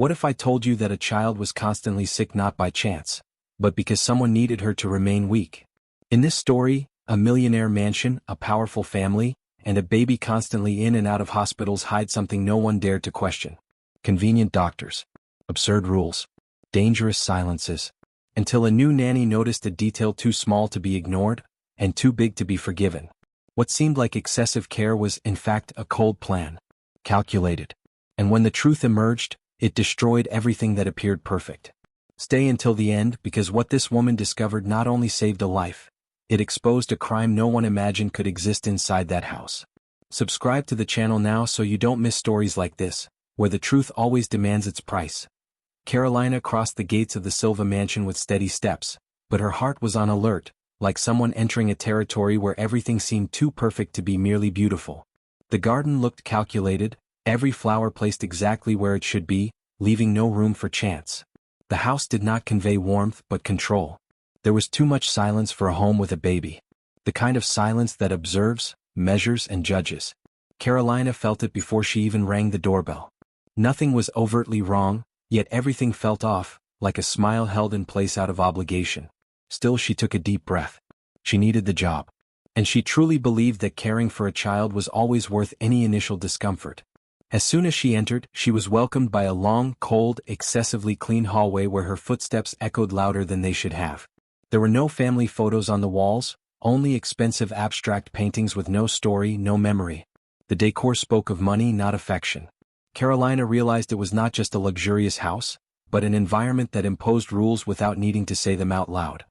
What if I told you that a child was constantly sick not by chance, but because someone needed her to remain weak? In this story, a millionaire mansion, a powerful family, and a baby constantly in and out of hospitals hide something no one dared to question. Convenient doctors. Absurd rules. Dangerous silences. Until a new nanny noticed a detail too small to be ignored, and too big to be forgiven. What seemed like excessive care was, in fact, a cold plan. Calculated. And when the truth emerged, it destroyed everything that appeared perfect. Stay until the end, because what this woman discovered not only saved a life, it exposed a crime no one imagined could exist inside that house. Subscribe to the channel now so you don't miss stories like this, where the truth always demands its price. Carolina crossed the gates of the Silva mansion with steady steps, but her heart was on alert, like someone entering a territory where everything seemed too perfect to be merely beautiful. The garden looked calculated, every flower placed exactly where it should be, leaving no room for chance. The house did not convey warmth but control. There was too much silence for a home with a baby. The kind of silence that observes, measures, and judges. Carolina felt it before she even rang the doorbell. Nothing was overtly wrong, yet everything felt off, like a smile held in place out of obligation. Still, she took a deep breath. She needed the job. And she truly believed that caring for a child was always worth any initial discomfort. As soon as she entered, she was welcomed by a long, cold, excessively clean hallway where her footsteps echoed louder than they should have. There were no family photos on the walls, only expensive abstract paintings with no story, no memory. The decor spoke of money, not affection. Carolina realized it was not just a luxurious house, but an environment that imposed rules without needing to say them out loud.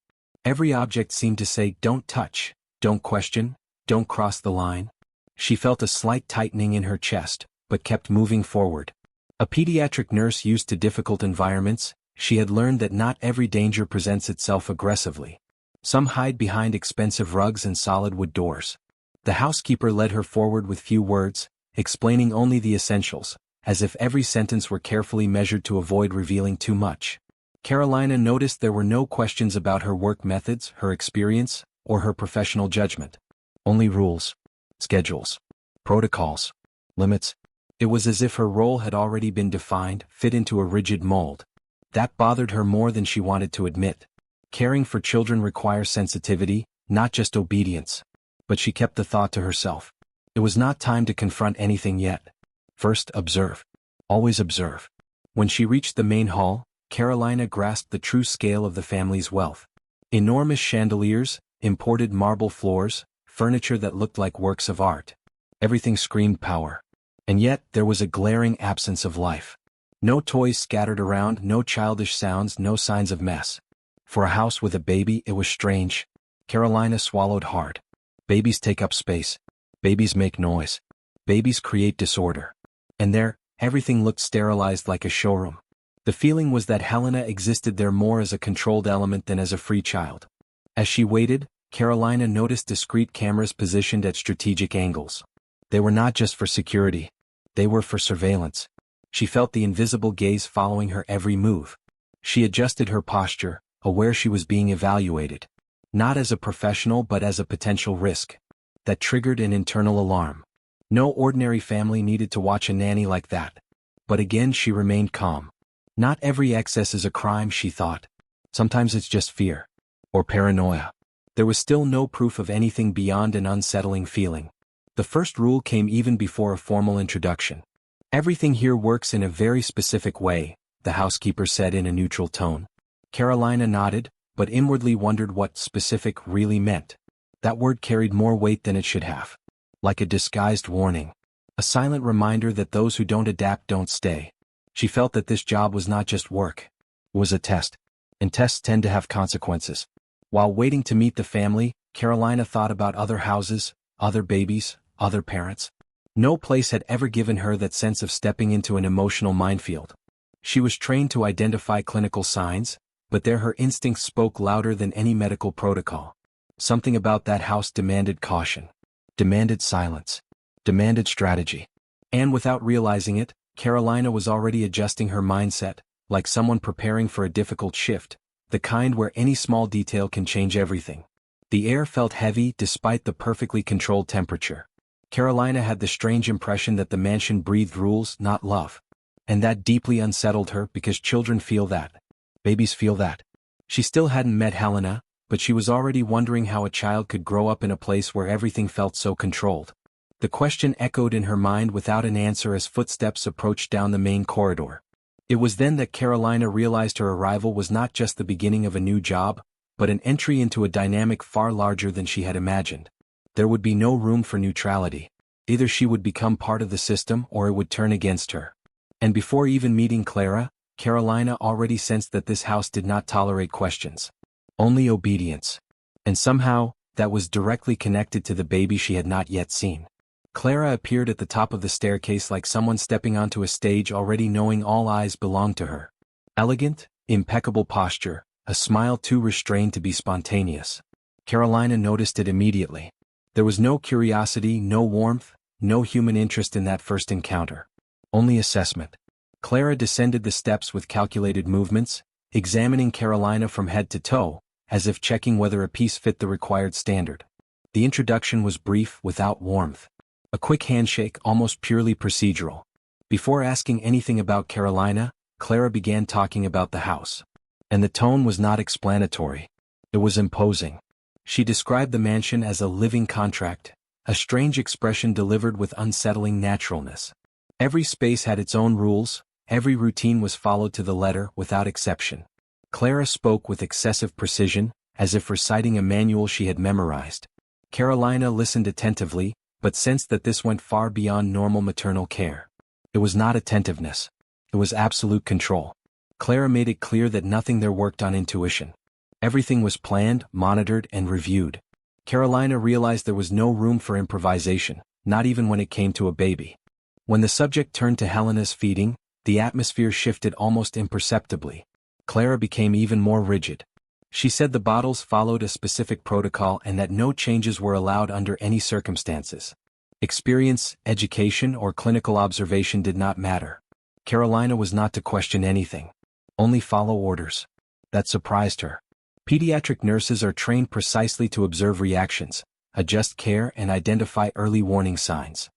Every object seemed to say, "Don't touch, don't question, don't cross the line." She felt a slight tightening in her chest, but kept moving forward. A pediatric nurse used to difficult environments, she had learned that not every danger presents itself aggressively. Some hide behind expensive rugs and solid wood doors. The housekeeper led her forward with few words, explaining only the essentials, as if every sentence were carefully measured to avoid revealing too much. Carolina noticed there were no questions about her work methods, her experience, or her professional judgment. Only rules, schedules, protocols, limits. It was as if her role had already been defined, fit into a rigid mold. That bothered her more than she wanted to admit. Caring for children requires sensitivity, not just obedience. But she kept the thought to herself. It was not time to confront anything yet. First, observe. Always observe. When she reached the main hall, Carolina grasped the true scale of the family's wealth. Enormous chandeliers, imported marble floors, furniture that looked like works of art. Everything screamed power. And yet, there was a glaring absence of life. No toys scattered around, no childish sounds, no signs of mess. For a house with a baby, it was strange. Carolina swallowed hard. Babies take up space. Babies make noise. Babies create disorder. And there, everything looked sterilized like a showroom. The feeling was that Helena existed there more as a controlled element than as a free child. As she waited, Carolina noticed discreet cameras positioned at strategic angles. They were not just for security. They were for surveillance. She felt the invisible gaze following her every move. She adjusted her posture, aware she was being evaluated. Not as a professional but as a potential risk. That triggered an internal alarm. No ordinary family needed to watch a nanny like that. But again she remained calm. Not every excess is a crime, she thought. Sometimes it's just fear. Or paranoia. There was still no proof of anything beyond an unsettling feeling. The first rule came even before a formal introduction. "Everything here works in a very specific way," the housekeeper said in a neutral tone. Carolina nodded, but inwardly wondered what specific really meant. That word carried more weight than it should have. Like a disguised warning. A silent reminder that those who don't adapt don't stay. She felt that this job was not just work. It was a test. And tests tend to have consequences. While waiting to meet the family, Carolina thought about other houses, other babies, other parents. No place had ever given her that sense of stepping into an emotional minefield. She was trained to identify clinical signs, but there her instincts spoke louder than any medical protocol. Something about that house demanded caution. Demanded silence. Demanded strategy. And without realizing it, Carolina was already adjusting her mindset, like someone preparing for a difficult shift, the kind where any small detail can change everything. The air felt heavy despite the perfectly controlled temperature. Carolina had the strange impression that the mansion breathed rules, not love. And that deeply unsettled her because children feel that. Babies feel that. She still hadn't met Helena, but she was already wondering how a child could grow up in a place where everything felt so controlled. The question echoed in her mind without an answer as footsteps approached down the main corridor. It was then that Carolina realized her arrival was not just the beginning of a new job, but an entry into a dynamic far larger than she had imagined. There would be no room for neutrality. Either she would become part of the system or it would turn against her. And before even meeting Clara, Carolina already sensed that this house did not tolerate questions. Only obedience. And somehow, that was directly connected to the baby she had not yet seen. Clara appeared at the top of the staircase like someone stepping onto a stage already knowing all eyes belonged to her. Elegant, impeccable posture, a smile too restrained to be spontaneous. Carolina noticed it immediately. There was no curiosity, no warmth, no human interest in that first encounter. Only assessment. Clara descended the steps with calculated movements, examining Carolina from head to toe, as if checking whether a piece fit the required standard. The introduction was brief, without warmth. A quick handshake, almost purely procedural. Before asking anything about Carolina, Clara began talking about the house. And the tone was not explanatory. It was imposing. She described the mansion as a living contract, a strange expression delivered with unsettling naturalness. Every space had its own rules, every routine was followed to the letter without exception. Clara spoke with excessive precision, as if reciting a manual she had memorized. Carolina listened attentively, but sensed that this went far beyond normal maternal care. It was not attentiveness. It was absolute control. Clara made it clear that nothing there worked on intuition. Everything was planned, monitored, and reviewed. Carolina realized there was no room for improvisation, not even when it came to a baby. When the subject turned to Helena's feeding, the atmosphere shifted almost imperceptibly. Clara became even more rigid. She said the bottles followed a specific protocol and that no changes were allowed under any circumstances. Experience, education, or clinical observation did not matter. Carolina was not to question anything. Only follow orders. That surprised her. Pediatric nurses are trained precisely to observe reactions, adjust care, and identify early warning signs.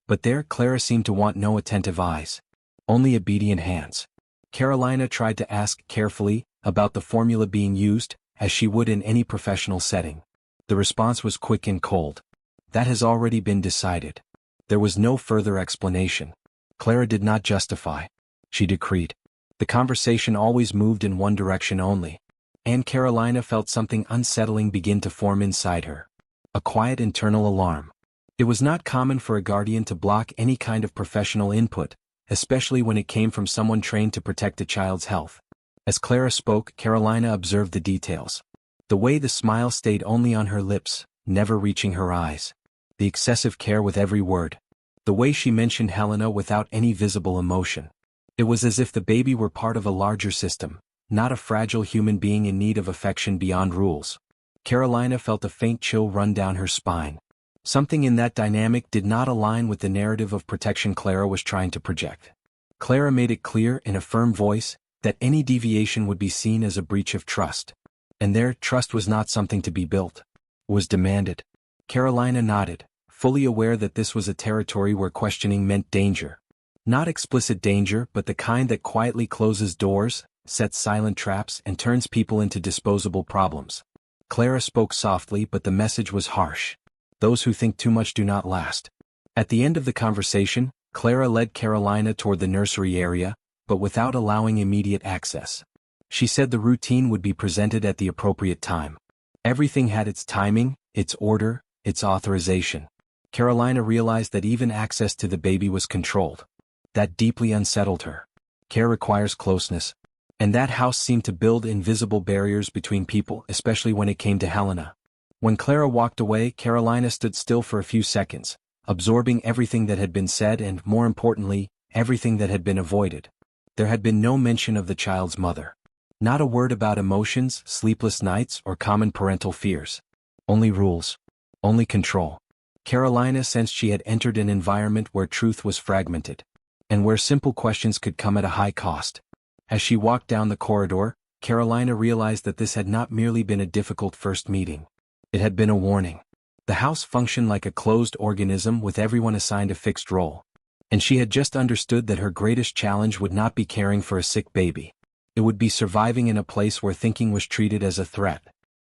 But there, Clara seemed to want no attentive eyes. Only obedient hands. Carolina tried to ask carefully about the formula being used, as she would in any professional setting. The response was quick and cold. That has already been decided. There was no further explanation. Clara did not justify. She decreed. The conversation always moved in one direction only. And Carolina felt something unsettling begin to form inside her. A quiet internal alarm. It was not common for a guardian to block any kind of professional input, especially when it came from someone trained to protect a child's health. As Clara spoke, Carolina observed the details. The way the smile stayed only on her lips, never reaching her eyes. The excessive care with every word. The way she mentioned Helena without any visible emotion. It was as if the baby were part of a larger system, not a fragile human being in need of affection beyond rules. Carolina felt a faint chill run down her spine. Something in that dynamic did not align with the narrative of protection Clara was trying to project. Clara made it clear in a firm voice that any deviation would be seen as a breach of trust. And their trust was not something to be built. It was demanded. Carolina nodded, fully aware that this was a territory where questioning meant danger. Not explicit danger, but the kind that quietly closes doors, sets silent traps, and turns people into disposable problems. Clara spoke softly, but the message was harsh. Those who think too much do not last. At the end of the conversation, Clara led Carolina toward the nursery area, but without allowing immediate access. She said the routine would be presented at the appropriate time. Everything had its timing, its order, its authorization. Carolina realized that even access to the baby was controlled. That deeply unsettled her. Care requires closeness. And that house seemed to build invisible barriers between people, especially when it came to Helena. When Clara walked away, Carolina stood still for a few seconds, absorbing everything that had been said and, more importantly, everything that had been avoided. There had been no mention of the child's mother. Not a word about emotions, sleepless nights, or common parental fears. Only rules. Only control. Carolina sensed she had entered an environment where truth was fragmented, and where simple questions could come at a high cost. As she walked down the corridor, Carolina realized that this had not merely been a difficult first meeting. It had been a warning. The house functioned like a closed organism with everyone assigned a fixed role. And she had just understood that her greatest challenge would not be caring for a sick baby. It would be surviving in a place where thinking was treated as a threat.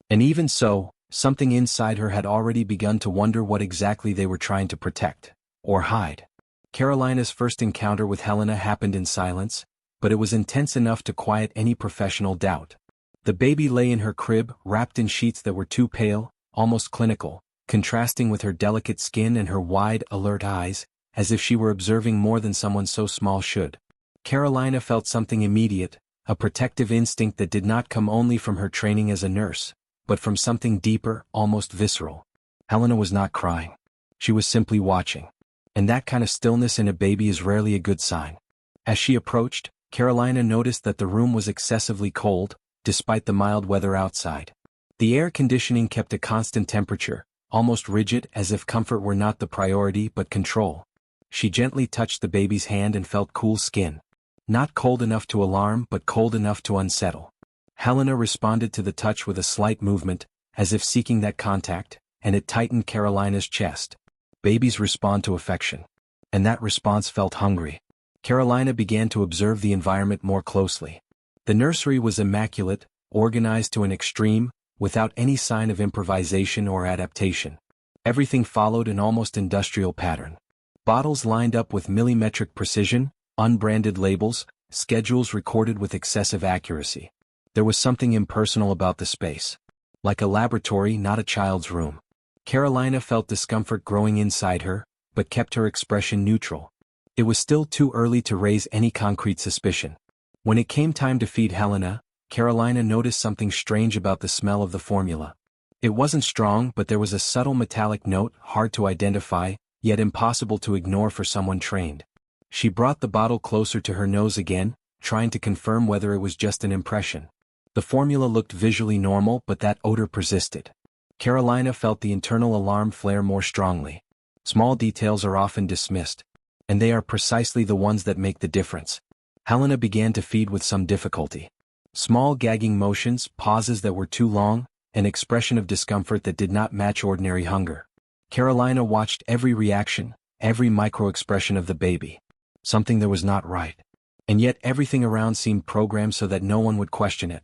And even so, something inside her had already begun to wonder what exactly they were trying to protect, or hide. Carolina's first encounter with Helena happened in silence, but it was intense enough to quiet any professional doubt. The baby lay in her crib, wrapped in sheets that were too pale, almost clinical, contrasting with her delicate skin and her wide, alert eyes, as if she were observing more than someone so small should. Carolina felt something immediate, a protective instinct that did not come only from her training as a nurse, but from something deeper, almost visceral. Helena was not crying. She was simply watching. And that kind of stillness in a baby is rarely a good sign. As she approached, Carolina noticed that the room was excessively cold, despite the mild weather outside. The air conditioning kept a constant temperature, almost rigid, as if comfort were not the priority but control. She gently touched the baby's hand and felt cool skin. Not cold enough to alarm, but cold enough to unsettle. Helena responded to the touch with a slight movement, as if seeking that contact, and it tightened Carolina's chest. Babies respond to affection. And that response felt hungry. Carolina began to observe the environment more closely. The nursery was immaculate, organized to an extreme, without any sign of improvisation or adaptation. Everything followed an almost industrial pattern. Bottles lined up with millimetric precision, unbranded labels, schedules recorded with excessive accuracy. There was something impersonal about the space. Like a laboratory, not a child's room. Carolina felt discomfort growing inside her, but kept her expression neutral. It was still too early to raise any concrete suspicion. When it came time to feed Helena, Carolina noticed something strange about the smell of the formula. It wasn't strong, but there was a subtle metallic note, hard to identify, yet impossible to ignore for someone trained. She brought the bottle closer to her nose again, trying to confirm whether it was just an impression. The formula looked visually normal, but that odor persisted. Carolina felt the internal alarm flare more strongly. Small details are often dismissed, and they are precisely the ones that make the difference. Helena began to feed with some difficulty. Small gagging motions, pauses that were too long, an expression of discomfort that did not match ordinary hunger. Carolina watched every reaction, every micro-expression of the baby. Something that was not right. And yet everything around seemed programmed so that no one would question it.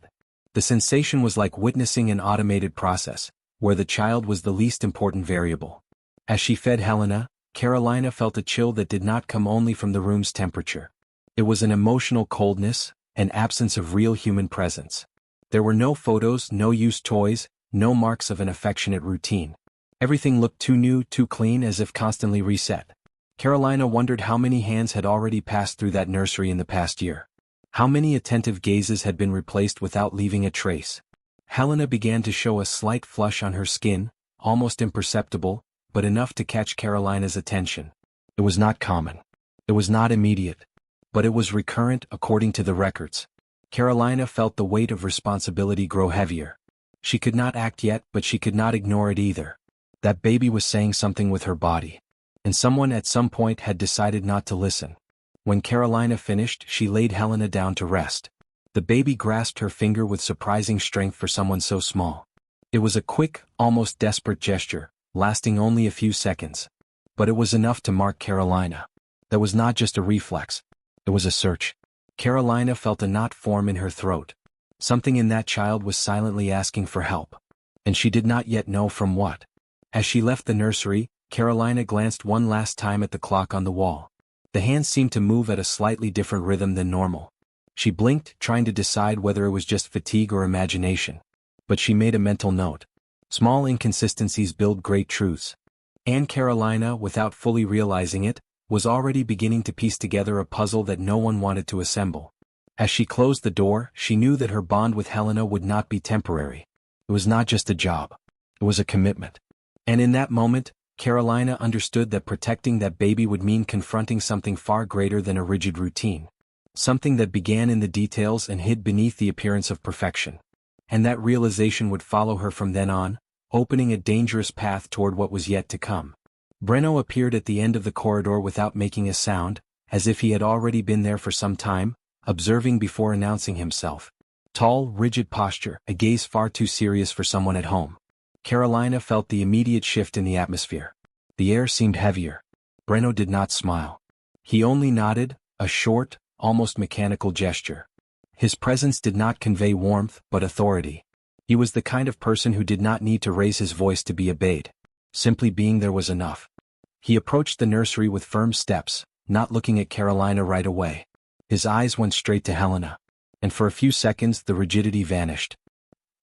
The sensation was like witnessing an automated process, where the child was the least important variable. As she fed Helena, Carolina felt a chill that did not come only from the room's temperature. It was an emotional coldness, an absence of real human presence. There were no photos, no used toys, no marks of an affectionate routine. Everything looked too new, too clean, as if constantly reset. Carolina wondered how many hands had already passed through that nursery in the past year. How many attentive gazes had been replaced without leaving a trace. Helena began to show a slight flush on her skin, almost imperceptible, but enough to catch Carolina's attention. It was not common. It was not immediate. But it was recurrent according to the records. Carolina felt the weight of responsibility grow heavier. She could not act yet, but she could not ignore it either. That baby was saying something with her body. And someone at some point had decided not to listen. When Carolina finished, she laid Helena down to rest. The baby grasped her finger with surprising strength for someone so small. It was a quick, almost desperate gesture, lasting only a few seconds. But it was enough to mark Carolina. That was not just a reflex. It was a search. Carolina felt a knot form in her throat. Something in that child was silently asking for help. And she did not yet know from what. As she left the nursery, Carolina glanced one last time at the clock on the wall. The hands seemed to move at a slightly different rhythm than normal. She blinked, trying to decide whether it was just fatigue or imagination. But she made a mental note. Small inconsistencies build great truths. And Carolina, without fully realizing it, was already beginning to piece together a puzzle that no one wanted to assemble. As she closed the door, she knew that her bond with Helena would not be temporary. It was not just a job. It was a commitment. And in that moment, Carolina understood that protecting that baby would mean confronting something far greater than a rigid routine. Something that began in the details and hid beneath the appearance of perfection. And that realization would follow her from then on, opening a dangerous path toward what was yet to come. Breno appeared at the end of the corridor without making a sound, as if he had already been there for some time, observing before announcing himself. Tall, rigid posture, a gaze far too serious for someone at home. Carolina felt the immediate shift in the atmosphere. The air seemed heavier. Breno did not smile. He only nodded, a short, almost mechanical gesture. His presence did not convey warmth but authority. He was the kind of person who did not need to raise his voice to be obeyed. Simply being there was enough. He approached the nursery with firm steps, not looking at Carolina right away. His eyes went straight to Helena. And for a few seconds the rigidity vanished.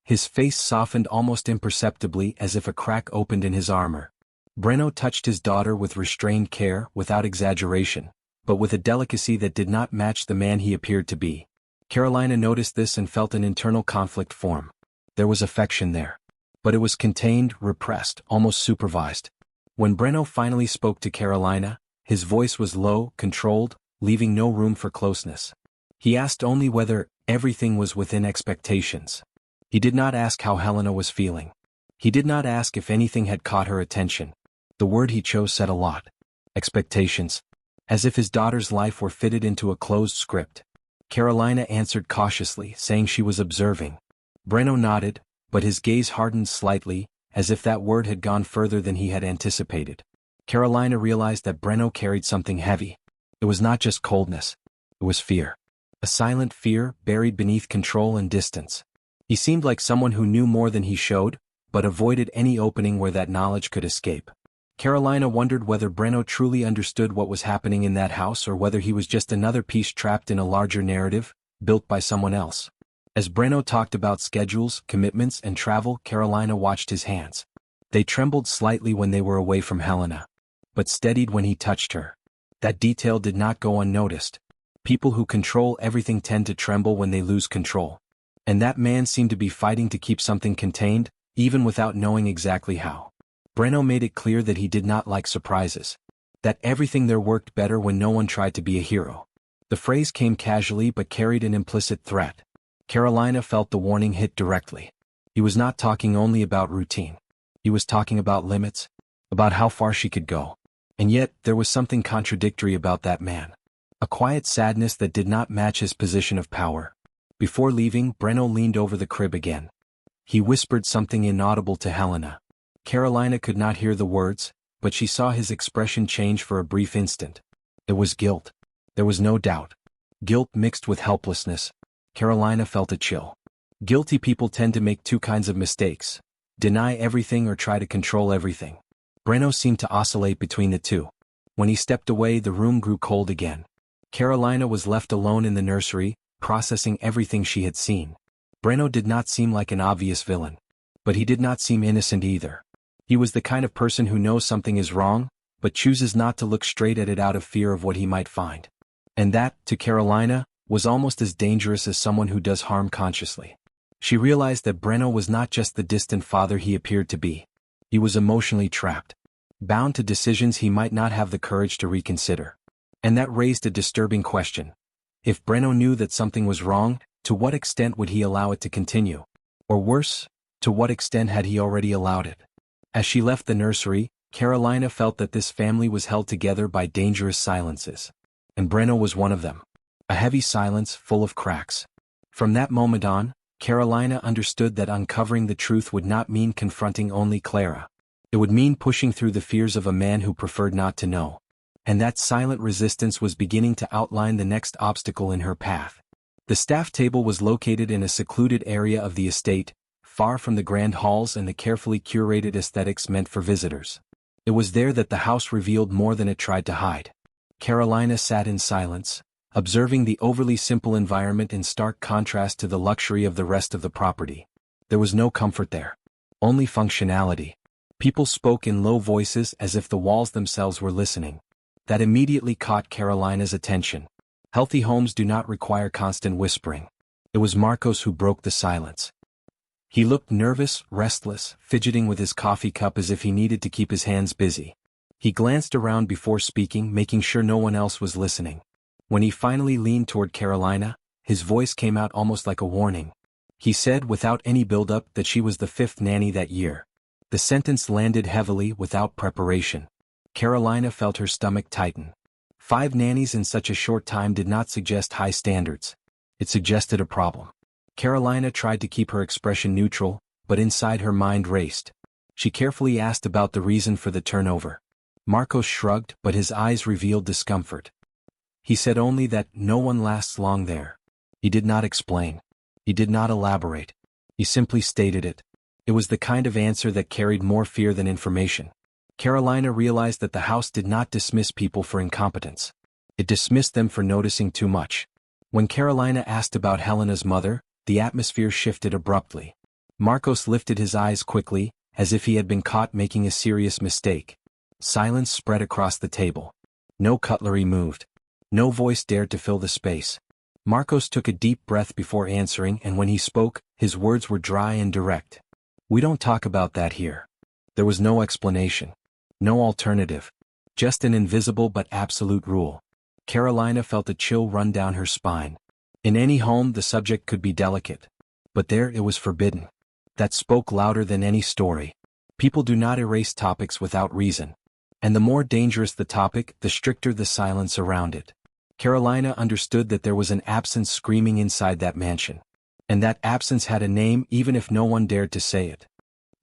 His face softened almost imperceptibly as if a crack opened in his armor. Breno touched his daughter with restrained care, without exaggeration, but with a delicacy that did not match the man he appeared to be. Carolina noticed this and felt an internal conflict form. There was affection there. But it was contained, repressed, almost supervised. When Breno finally spoke to Carolina, his voice was low, controlled, leaving no room for closeness. He asked only whether everything was within expectations. He did not ask how Helena was feeling. He did not ask if anything had caught her attention. The word he chose said a lot. Expectations. As if his daughter's life were fitted into a closed script. Carolina answered cautiously, saying she was observing. Breno nodded, but his gaze hardened slightly, as if that word had gone further than he had anticipated. Carolina realized that Breno carried something heavy. It was not just coldness. It was fear. A silent fear, buried beneath control and distance. He seemed like someone who knew more than he showed, but avoided any opening where that knowledge could escape. Carolina wondered whether Breno truly understood what was happening in that house or whether he was just another piece trapped in a larger narrative, built by someone else. As Breno talked about schedules, commitments, and travel, Carolina watched his hands. They trembled slightly when they were away from Helena, but steadied when he touched her. That detail did not go unnoticed. People who control everything tend to tremble when they lose control. And that man seemed to be fighting to keep something contained, even without knowing exactly how. Breno made it clear that he did not like surprises. That everything there worked better when no one tried to be a hero. The phrase came casually but carried an implicit threat. Carolina felt the warning hit directly. He was not talking only about routine. He was talking about limits, about how far she could go. And yet, there was something contradictory about that man. A quiet sadness that did not match his position of power. Before leaving, Breno leaned over the crib again. He whispered something inaudible to Helena. Carolina could not hear the words, but she saw his expression change for a brief instant. It was guilt. There was no doubt. Guilt mixed with helplessness. Carolina felt a chill. Guilty people tend to make two kinds of mistakes: deny everything or try to control everything. Breno seemed to oscillate between the two. When he stepped away, the room grew cold again. Carolina was left alone in the nursery, processing everything she had seen. Breno did not seem like an obvious villain. But he did not seem innocent either. He was the kind of person who knows something is wrong, but chooses not to look straight at it out of fear of what he might find. And that, to Carolina, was almost as dangerous as someone who does harm consciously. She realized that Breno was not just the distant father he appeared to be. He was emotionally trapped, bound to decisions he might not have the courage to reconsider. And that raised a disturbing question. If Breno knew that something was wrong, to what extent would he allow it to continue? Or worse, to what extent had he already allowed it? As she left the nursery, Carolina felt that this family was held together by dangerous silences. And Breno was one of them. A heavy silence full of cracks. From that moment on, Carolina understood that uncovering the truth would not mean confronting only Clara. It would mean pushing through the fears of a man who preferred not to know. And that silent resistance was beginning to outline the next obstacle in her path. The staff table was located in a secluded area of the estate, far from the grand halls and the carefully curated aesthetics meant for visitors. It was there that the house revealed more than it tried to hide. Carolina sat in silence, observing the overly simple environment in stark contrast to the luxury of the rest of the property. There was no comfort there. Only functionality. People spoke in low voices as if the walls themselves were listening. That immediately caught Carolina's attention. Healthy homes do not require constant whispering. It was Marcos who broke the silence. He looked nervous, restless, fidgeting with his coffee cup as if he needed to keep his hands busy. He glanced around before speaking, making sure no one else was listening. When he finally leaned toward Carolina, his voice came out almost like a warning. He said without any build-up that she was the 5th nanny that year. The sentence landed heavily, without preparation. Carolina felt her stomach tighten. 5 nannies in such a short time did not suggest high standards. It suggested a problem. Carolina tried to keep her expression neutral, but inside her mind raced. She carefully asked about the reason for the turnover. Marcos shrugged, but his eyes revealed discomfort. He said only that no one lasts long there. He did not explain. He did not elaborate. He simply stated it. It was the kind of answer that carried more fear than information. Carolina realized that the house did not dismiss people for incompetence. It dismissed them for noticing too much. When Carolina asked about Helena's mother, the atmosphere shifted abruptly. Marcos lifted his eyes quickly, as if he had been caught making a serious mistake. Silence spread across the table. No cutlery moved. No voice dared to fill the space. Marcos took a deep breath before answering, and when he spoke, his words were dry and direct. "We don't talk about that here." There was no explanation. No alternative. Just an invisible but absolute rule. Carolina felt a chill run down her spine. In any home the subject could be delicate. But there it was forbidden. That spoke louder than any story. People do not erase topics without reason. And the more dangerous the topic, the stricter the silence around it. Carolina understood that there was an absence screaming inside that mansion. And that absence had a name even if no one dared to say it.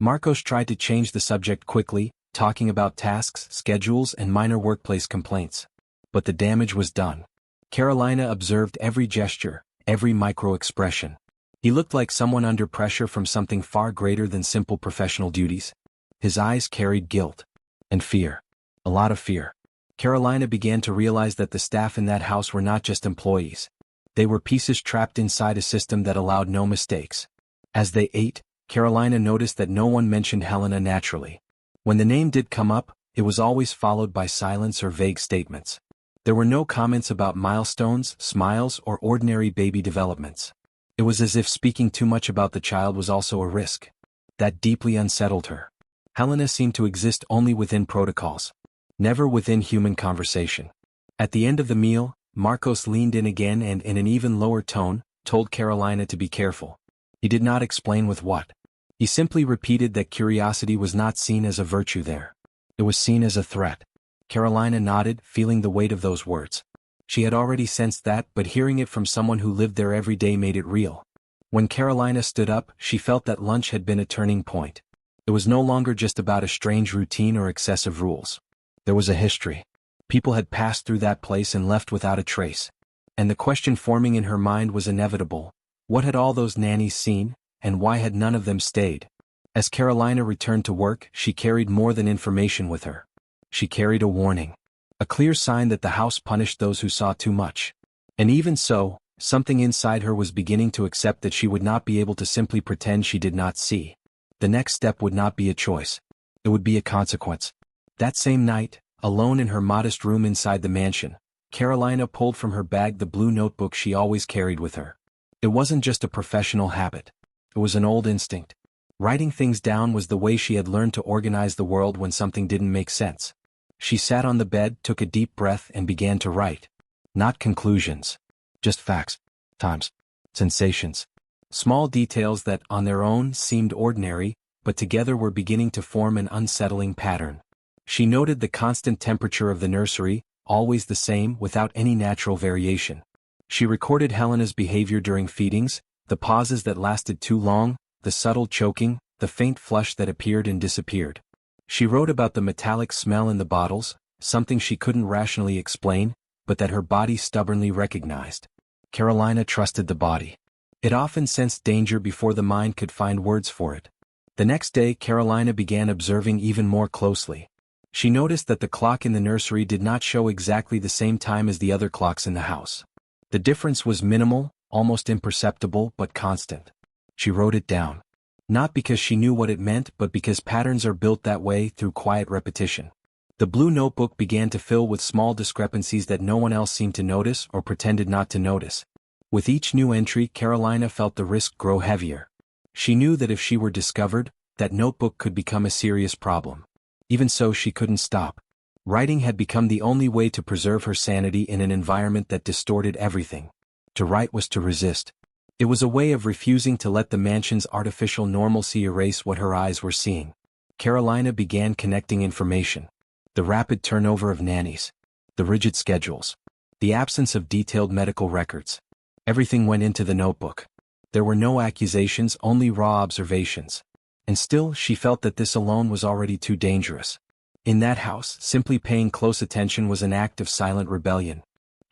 Marcos tried to change the subject quickly, talking about tasks, schedules, and minor workplace complaints. But the damage was done. Carolina observed every gesture, every micro-expression. He looked like someone under pressure from something far greater than simple professional duties. His eyes carried guilt. And fear. A lot of fear. Carolina began to realize that the staff in that house were not just employees. They were pieces trapped inside a system that allowed no mistakes. As they ate, Carolina noticed that no one mentioned Helena naturally. When the name did come up, it was always followed by silence or vague statements. There were no comments about milestones, smiles, or ordinary baby developments. It was as if speaking too much about the child was also a risk. That deeply unsettled her. Helena seemed to exist only within protocols. Never within human conversation. At the end of the meal, Marcos leaned in again and, in an even lower tone, told Carolina to be careful. He did not explain with what. He simply repeated that curiosity was not seen as a virtue there. It was seen as a threat. Carolina nodded, feeling the weight of those words. She had already sensed that, but hearing it from someone who lived there every day made it real. When Carolina stood up, she felt that lunch had been a turning point. It was no longer just about a strange routine or excessive rules. There was a history. People had passed through that place and left without a trace. And the question forming in her mind was inevitable. What had all those nannies seen, and why had none of them stayed? As Carolina returned to work, she carried more than information with her. She carried a warning. A clear sign that the house punished those who saw too much. And even so, something inside her was beginning to accept that she would not be able to simply pretend she did not see. The next step would not be a choice. It would be a consequence. That same night, alone in her modest room inside the mansion, Carolina pulled from her bag the blue notebook she always carried with her. It wasn't just a professional habit. It was an old instinct. Writing things down was the way she had learned to organize the world when something didn't make sense. She sat on the bed, took a deep breath, and began to write. Not conclusions. Just facts. Times. Sensations. Small details that, on their own, seemed ordinary, but together were beginning to form an unsettling pattern. She noted the constant temperature of the nursery, always the same, without any natural variation. She recorded Helena's behavior during feedings, the pauses that lasted too long, the subtle choking, the faint flush that appeared and disappeared. She wrote about the metallic smell in the bottles, something she couldn't rationally explain, but that her body stubbornly recognized. Carolina trusted the body. It often sensed danger before the mind could find words for it. The next day, Carolina began observing even more closely. She noticed that the clock in the nursery did not show exactly the same time as the other clocks in the house. The difference was minimal, almost imperceptible, but constant. She wrote it down. Not because she knew what it meant, but because patterns are built that way through quiet repetition. The blue notebook began to fill with small discrepancies that no one else seemed to notice or pretended not to notice. With each new entry, Carolina felt the risk grow heavier. She knew that if she were discovered, that notebook could become a serious problem. Even so, she couldn't stop. Writing had become the only way to preserve her sanity in an environment that distorted everything. To write was to resist. It was a way of refusing to let the mansion's artificial normalcy erase what her eyes were seeing. Carolina began connecting information. The rapid turnover of nannies. The rigid schedules. The absence of detailed medical records. Everything went into the notebook. There were no accusations, only raw observations. And still, she felt that this alone was already too dangerous. In that house, simply paying close attention was an act of silent rebellion.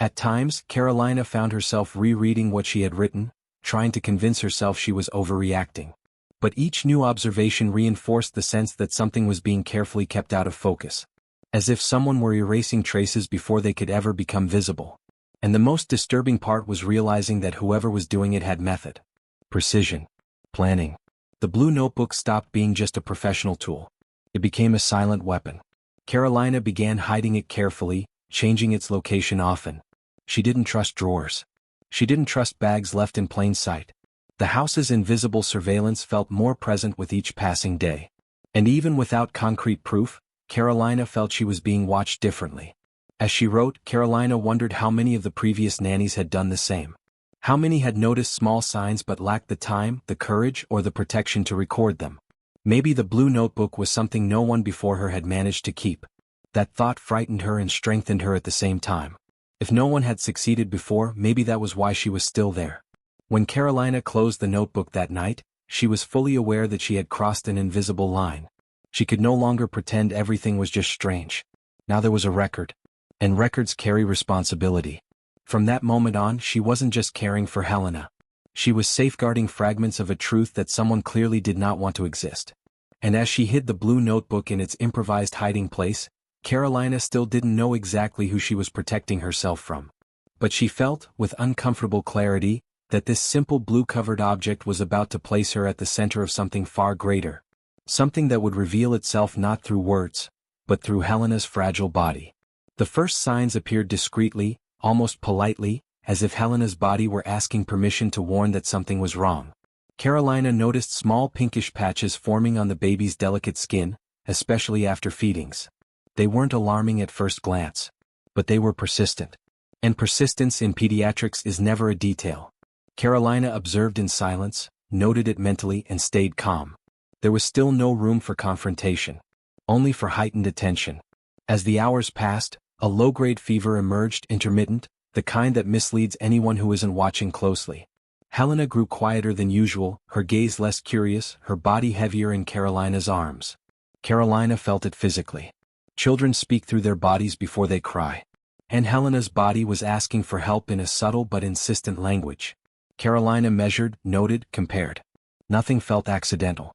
At times, Carolina found herself rereading what she had written, trying to convince herself she was overreacting. But each new observation reinforced the sense that something was being carefully kept out of focus, as if someone were erasing traces before they could ever become visible. And the most disturbing part was realizing that whoever was doing it had method, precision, planning. The blue notebook stopped being just a professional tool. It became a silent weapon. Carolina began hiding it carefully, changing its location often. She didn't trust drawers. She didn't trust bags left in plain sight. The house's invisible surveillance felt more present with each passing day. And even without concrete proof, Carolina felt she was being watched differently. As she wrote, Carolina wondered how many of the previous nannies had done the same. How many had noticed small signs but lacked the time, the courage, or the protection to record them. Maybe the blue notebook was something no one before her had managed to keep. That thought frightened her and strengthened her at the same time. If no one had succeeded before, maybe that was why she was still there. When Carolina closed the notebook that night, she was fully aware that she had crossed an invisible line. She could no longer pretend everything was just strange. Now there was a record. And records carry responsibility. From that moment on, she wasn't just caring for Helena. She was safeguarding fragments of a truth that someone clearly did not want to exist. And as she hid the blue notebook in its improvised hiding place, Carolina still didn't know exactly who she was protecting herself from. But she felt, with uncomfortable clarity, that this simple blue-covered object was about to place her at the center of something far greater. Something that would reveal itself not through words, but through Helena's fragile body. The first signs appeared discreetly, almost politely, as if Helena's body were asking permission to warn that something was wrong. Carolina noticed small pinkish patches forming on the baby's delicate skin, especially after feedings. They weren't alarming at first glance, but they were persistent. And persistence in pediatrics is never a detail. Carolina observed in silence, noted it mentally, and stayed calm. There was still no room for confrontation, only for heightened attention. As the hours passed, a low-grade fever emerged, intermittent, the kind that misleads anyone who isn't watching closely. Helena grew quieter than usual, her gaze less curious, her body heavier in Carolina's arms. Carolina felt it physically. Children speak through their bodies before they cry. And Helena's body was asking for help in a subtle but insistent language. Carolina measured, noted, compared. Nothing felt accidental.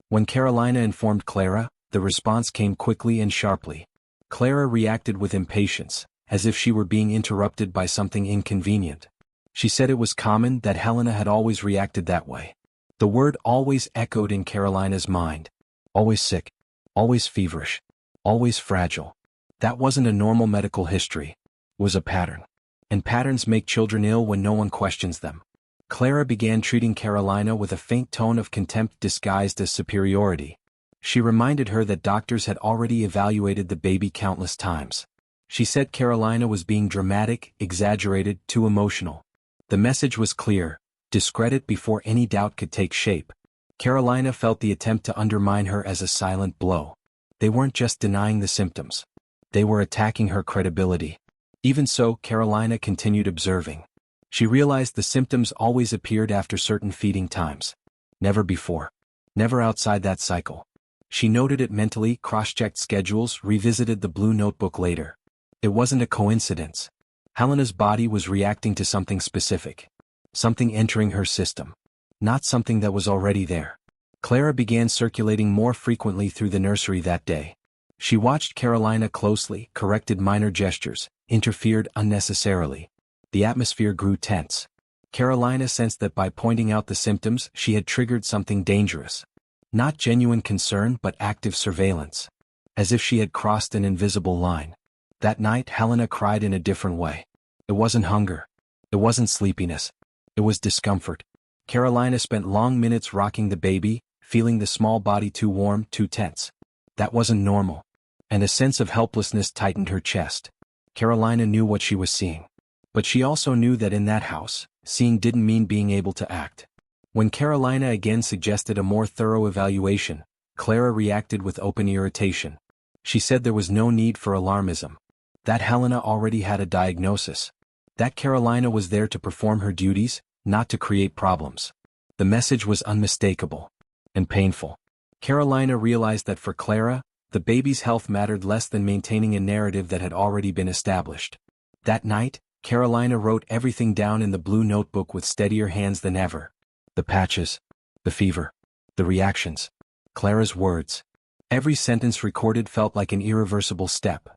When Carolina informed Clara, the response came quickly and sharply. Clara reacted with impatience, as if she were being interrupted by something inconvenient. She said it was common, that Helena had always reacted that way. The word always echoed in Carolina's mind. Always sick. Always feverish. Always fragile. That wasn't a normal medical history. It was a pattern. And patterns make children ill when no one questions them. Clara began treating Carolina with a faint tone of contempt disguised as superiority. She reminded her that doctors had already evaluated the baby countless times. She said Carolina was being dramatic, exaggerated, too emotional. The message was clear: discredit before any doubt could take shape. Carolina felt the attempt to undermine her as a silent blow. They weren't just denying the symptoms. They were attacking her credibility. Even so, Carolina continued observing. She realized the symptoms always appeared after certain feeding times. Never before. Never outside that cycle. She noted it mentally, cross-checked schedules, revisited the blue notebook later. It wasn't a coincidence. Helena's body was reacting to something specific. Something entering her system. Not something that was already there. Clara began circulating more frequently through the nursery that day. She watched Carolina closely, corrected minor gestures, interfered unnecessarily. The atmosphere grew tense. Carolina sensed that by pointing out the symptoms, she had triggered something dangerous. Not genuine concern but active surveillance. As if she had crossed an invisible line. That night Helena cried in a different way. It wasn't hunger. It wasn't sleepiness. It was discomfort. Carolina spent long minutes rocking the baby, feeling the small body too warm, too tense. That wasn't normal. And a sense of helplessness tightened her chest. Carolina knew what she was seeing. But she also knew that in that house, seeing didn't mean being able to act. When Carolina again suggested a more thorough evaluation, Clara reacted with open irritation. She said there was no need for alarmism. That Helena already had a diagnosis. That Carolina was there to perform her duties, not to create problems. The message was unmistakable. And painful. Carolina realized that for Clara, the baby's health mattered less than maintaining a narrative that had already been established. That night, Carolina wrote everything down in the blue notebook with steadier hands than ever. The patches. The fever. The reactions. Clara's words. Every sentence recorded felt like an irreversible step.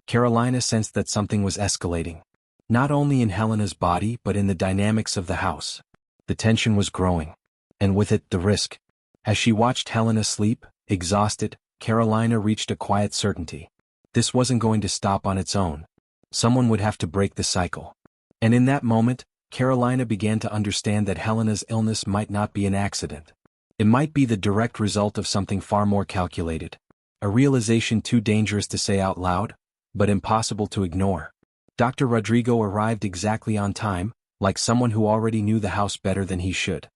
Carolina sensed that something was escalating. Not only in Helena's body but in the dynamics of the house. The tension was growing. And with it, the risk. As she watched Helena sleep, exhausted, Carolina reached a quiet certainty. This wasn't going to stop on its own. Someone would have to break the cycle. And in that moment, Carolina began to understand that Helena's illness might not be an accident. It might be the direct result of something far more calculated. A realization too dangerous to say out loud, but impossible to ignore. Dr. Rodrigo arrived exactly on time, like someone who already knew the house better than he should.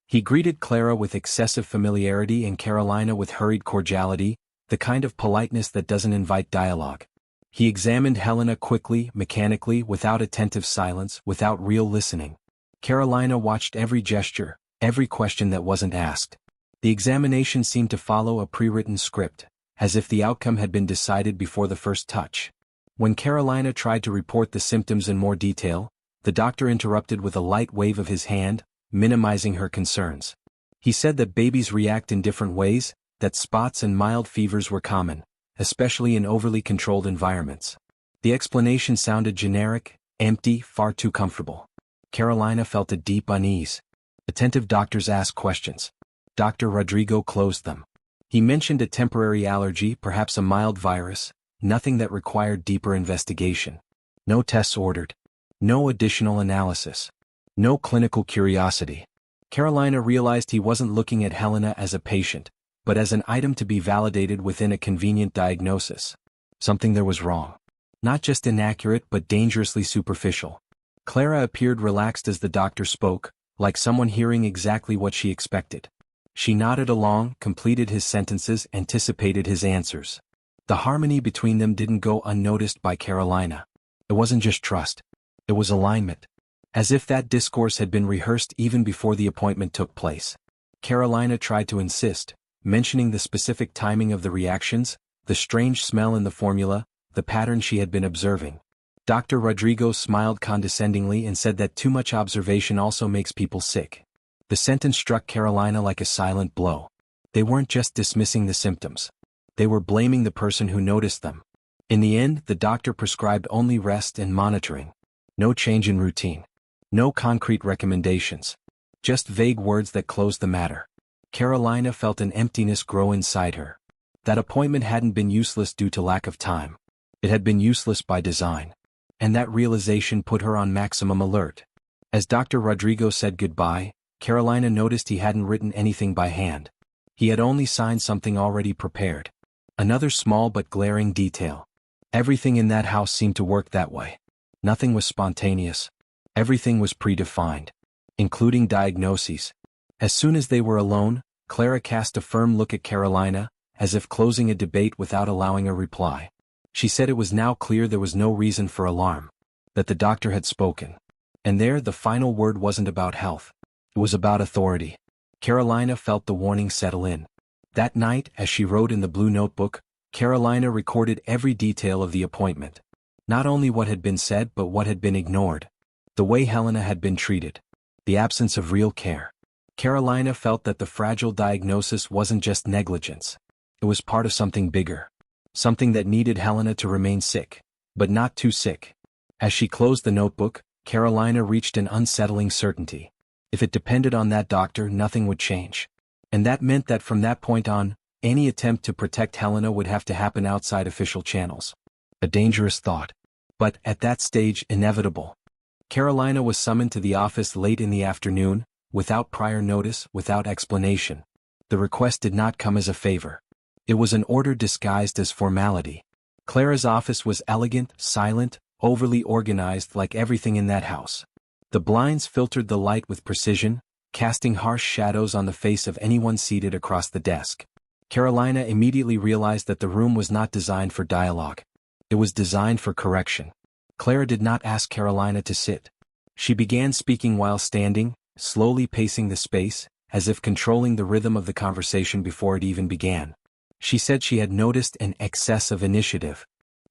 He greeted Clara with excessive familiarity and Carolina with hurried cordiality, the kind of politeness that doesn't invite dialogue. He examined Helena quickly, mechanically, without attentive silence, without real listening. Carolina watched every gesture, every question that wasn't asked. The examination seemed to follow a pre-written script, as if the outcome had been decided before the first touch. When Carolina tried to report the symptoms in more detail, the doctor interrupted with a light wave of his hand, minimizing her concerns. He said that babies react in different ways, that spots and mild fevers were common, especially in overly controlled environments. The explanation sounded generic, empty, far too comfortable. Carolina felt a deep unease. Attentive doctors asked questions. Dr. Rodrigo closed them. He mentioned a temporary allergy, perhaps a mild virus, nothing that required deeper investigation. No tests ordered. No additional analysis. No clinical curiosity. Carolina realized he wasn't looking at Helena as a patient, but as an item to be validated within a convenient diagnosis. Something there was wrong. Not just inaccurate but dangerously superficial. Clara appeared relaxed as the doctor spoke, like someone hearing exactly what she expected. She nodded along, completed his sentences, anticipated his answers. The harmony between them didn't go unnoticed by Carolina. It wasn't just trust. It was alignment. As if that discourse had been rehearsed even before the appointment took place. Carolina tried to insist, mentioning the specific timing of the reactions, the strange smell in the formula, the pattern she had been observing. Dr. Rodrigo smiled condescendingly and said that too much observation also makes people sick. The sentence struck Carolina like a silent blow. They weren't just dismissing the symptoms. They were blaming the person who noticed them. In the end, the doctor prescribed only rest and monitoring. No change in routine. No concrete recommendations. Just vague words that closed the matter. Carolina felt an emptiness grow inside her. That appointment hadn't been useless due to lack of time. It had been useless by design. And that realization put her on maximum alert. As Dr. Rodrigo said goodbye, Carolina noticed he hadn't written anything by hand. He had only signed something already prepared. Another small but glaring detail. Everything in that house seemed to work that way. Nothing was spontaneous. Everything was predefined. Including diagnoses. As soon as they were alone, Clara cast a firm look at Carolina, as if closing a debate without allowing a reply. She said it was now clear there was no reason for alarm. That the doctor had spoken. And there the final word wasn't about health. It was about authority. Carolina felt the warning settle in. That night, as she wrote in the blue notebook, Carolina recorded every detail of the appointment. Not only what had been said but what had been ignored. The way Helena had been treated. The absence of real care. Carolina felt that the fragile diagnosis wasn't just negligence. It was part of something bigger. Something that needed Helena to remain sick, but not too sick. As she closed the notebook, Carolina reached an unsettling certainty. If it depended on that doctor, nothing would change. And that meant that from that point on, any attempt to protect Helena would have to happen outside official channels. A dangerous thought. But, at that stage, inevitable. Carolina was summoned to the office late in the afternoon, without prior notice, without explanation. The request did not come as a favor. It was an order disguised as formality. Clara's office was elegant, silent, overly organized like everything in that house. The blinds filtered the light with precision, casting harsh shadows on the face of anyone seated across the desk. Carolina immediately realized that the room was not designed for dialogue. It was designed for correction. Clara did not ask Carolina to sit. She began speaking while standing, slowly pacing the space, as if controlling the rhythm of the conversation before it even began. She said she had noticed an excess of initiative.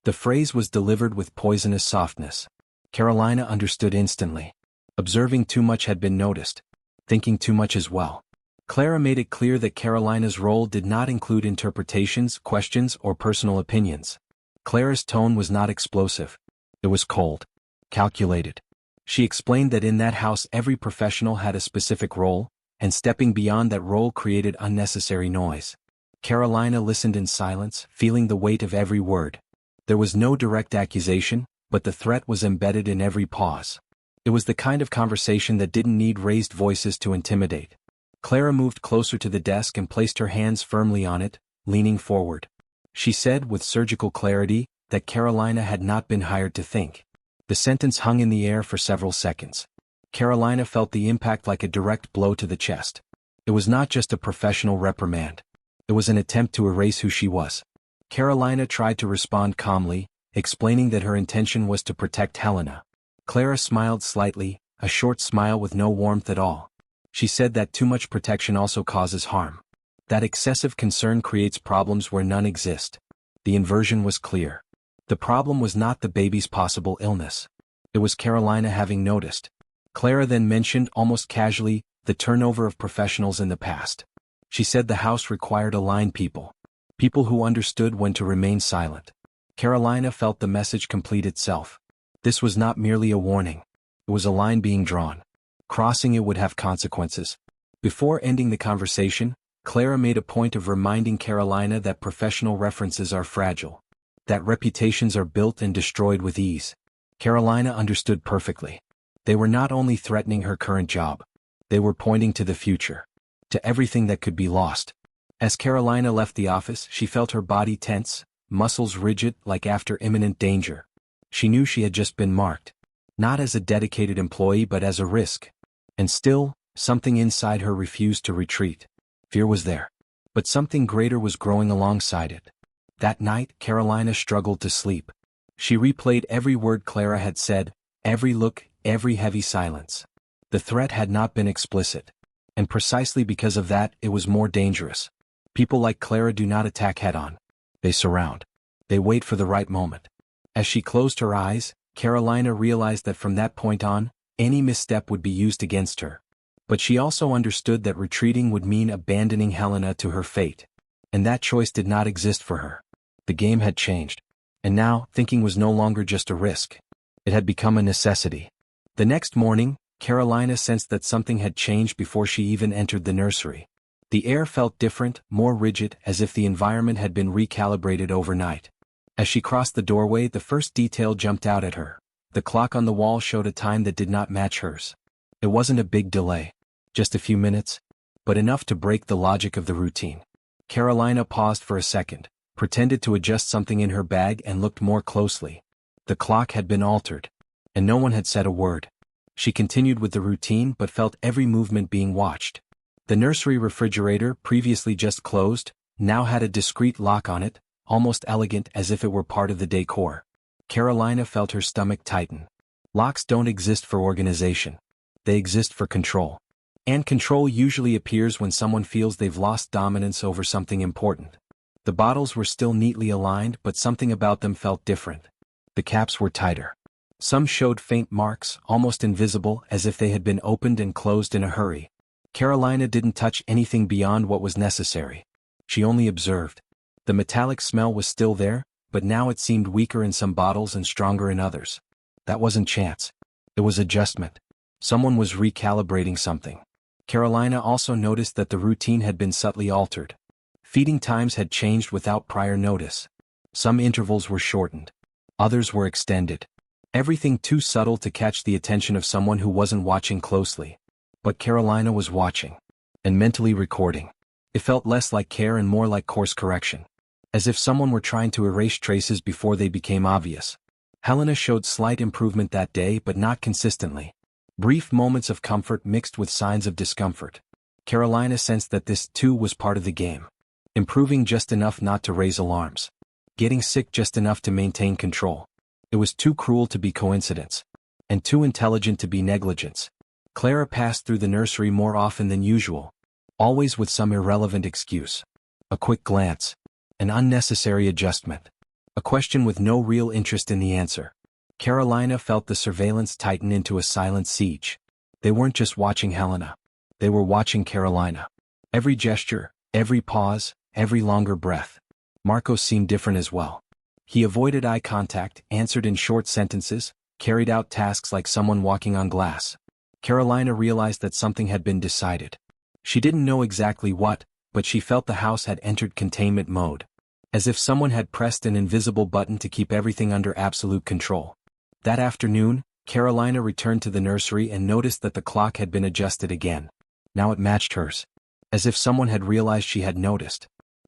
The phrase was delivered with poisonous softness. Carolina understood instantly. Observing too much had been noticed. Thinking too much as well. Clara made it clear that Carolina's role did not include interpretations, questions, or personal opinions. Clara's tone was not explosive. It was cold. Calculated. She explained that in that house every professional had a specific role, and stepping beyond that role created unnecessary noise. Carolina listened in silence, feeling the weight of every word. There was no direct accusation, but the threat was embedded in every pause. It was the kind of conversation that didn't need raised voices to intimidate. Clara moved closer to the desk and placed her hands firmly on it, leaning forward. She said with surgical clarity that Carolina had not been hired to think. The sentence hung in the air for several seconds. Carolina felt the impact like a direct blow to the chest. It was not just a professional reprimand. It was an attempt to erase who she was. Carolina tried to respond calmly, explaining that her intention was to protect Helena. Clara smiled slightly, a short smile with no warmth at all. She said that too much protection also causes harm. That excessive concern creates problems where none exist. The inversion was clear. The problem was not the baby's possible illness. It was Carolina having noticed. Clara then mentioned, almost casually, the turnover of professionals in the past. She said the house required aligned people. People who understood when to remain silent. Carolina felt the message complete itself. This was not merely a warning. It was a line being drawn. Crossing it would have consequences. Before ending the conversation, Clara made a point of reminding Carolina that professional references are fragile. That reputations are built and destroyed with ease. Carolina understood perfectly. They were not only threatening her current job. They were pointing to the future. To everything that could be lost. As Carolina left the office, she felt her body tense, muscles rigid like after imminent danger. She knew she had just been marked. Not as a dedicated employee but as a risk. And still, something inside her refused to retreat. Fear was there. But something greater was growing alongside it. That night, Carolina struggled to sleep. She replayed every word Clara had said, every look, every heavy silence. The threat had not been explicit. And precisely because of that, it was more dangerous. People like Clara do not attack head-on. They surround. They wait for the right moment. As she closed her eyes, Carolina realized that from that point on, any misstep would be used against her. But she also understood that retreating would mean abandoning Helena to her fate. And that choice did not exist for her. The game had changed. And now, thinking was no longer just a risk. It had become a necessity. The next morning, Carolina sensed that something had changed before she even entered the nursery. The air felt different, more rigid, as if the environment had been recalibrated overnight. As she crossed the doorway, the first detail jumped out at her. The clock on the wall showed a time that did not match hers. It wasn't a big delay. Just a few minutes. But enough to break the logic of the routine. Carolina paused for a second, pretended to adjust something in her bag and looked more closely. The clock had been altered. And no one had said a word. She continued with the routine but felt every movement being watched. The nursery refrigerator, previously just closed, now had a discreet lock on it, almost elegant as if it were part of the decor. Carolina felt her stomach tighten. Locks don't exist for organization. They exist for control. And control usually appears when someone feels they've lost dominance over something important. The bottles were still neatly aligned, but something about them felt different. The caps were tighter. Some showed faint marks, almost invisible, as if they had been opened and closed in a hurry. Carolina didn't touch anything beyond what was necessary. She only observed. The metallic smell was still there, but now it seemed weaker in some bottles and stronger in others. That wasn't chance. It was adjustment. Someone was recalibrating something. Carolina also noticed that the routine had been subtly altered. Feeding times had changed without prior notice. Some intervals were shortened. Others were extended. Everything too subtle to catch the attention of someone who wasn't watching closely. But Carolina was watching. And mentally recording. It felt less like care and more like course correction. As if someone were trying to erase traces before they became obvious. Helena showed slight improvement that day but not consistently. Brief moments of comfort mixed with signs of discomfort. Carolina sensed that this too was part of the game. Improving just enough not to raise alarms. Getting sick just enough to maintain control. It was too cruel to be coincidence. And too intelligent to be negligence. Clara passed through the nursery more often than usual. Always with some irrelevant excuse. A quick glance. An unnecessary adjustment. A question with no real interest in the answer. Carolina felt the surveillance tighten into a silent siege. They weren't just watching Helena. They were watching Carolina. Every gesture, every pause, every longer breath. Marcos seemed different as well. He avoided eye contact, answered in short sentences, carried out tasks like someone walking on glass. Carolina realized that something had been decided. She didn't know exactly what, but she felt the house had entered containment mode. As if someone had pressed an invisible button to keep everything under absolute control. That afternoon, Carolina returned to the nursery and noticed that the clock had been adjusted again. Now it matched hers. As if someone had realized she had noticed.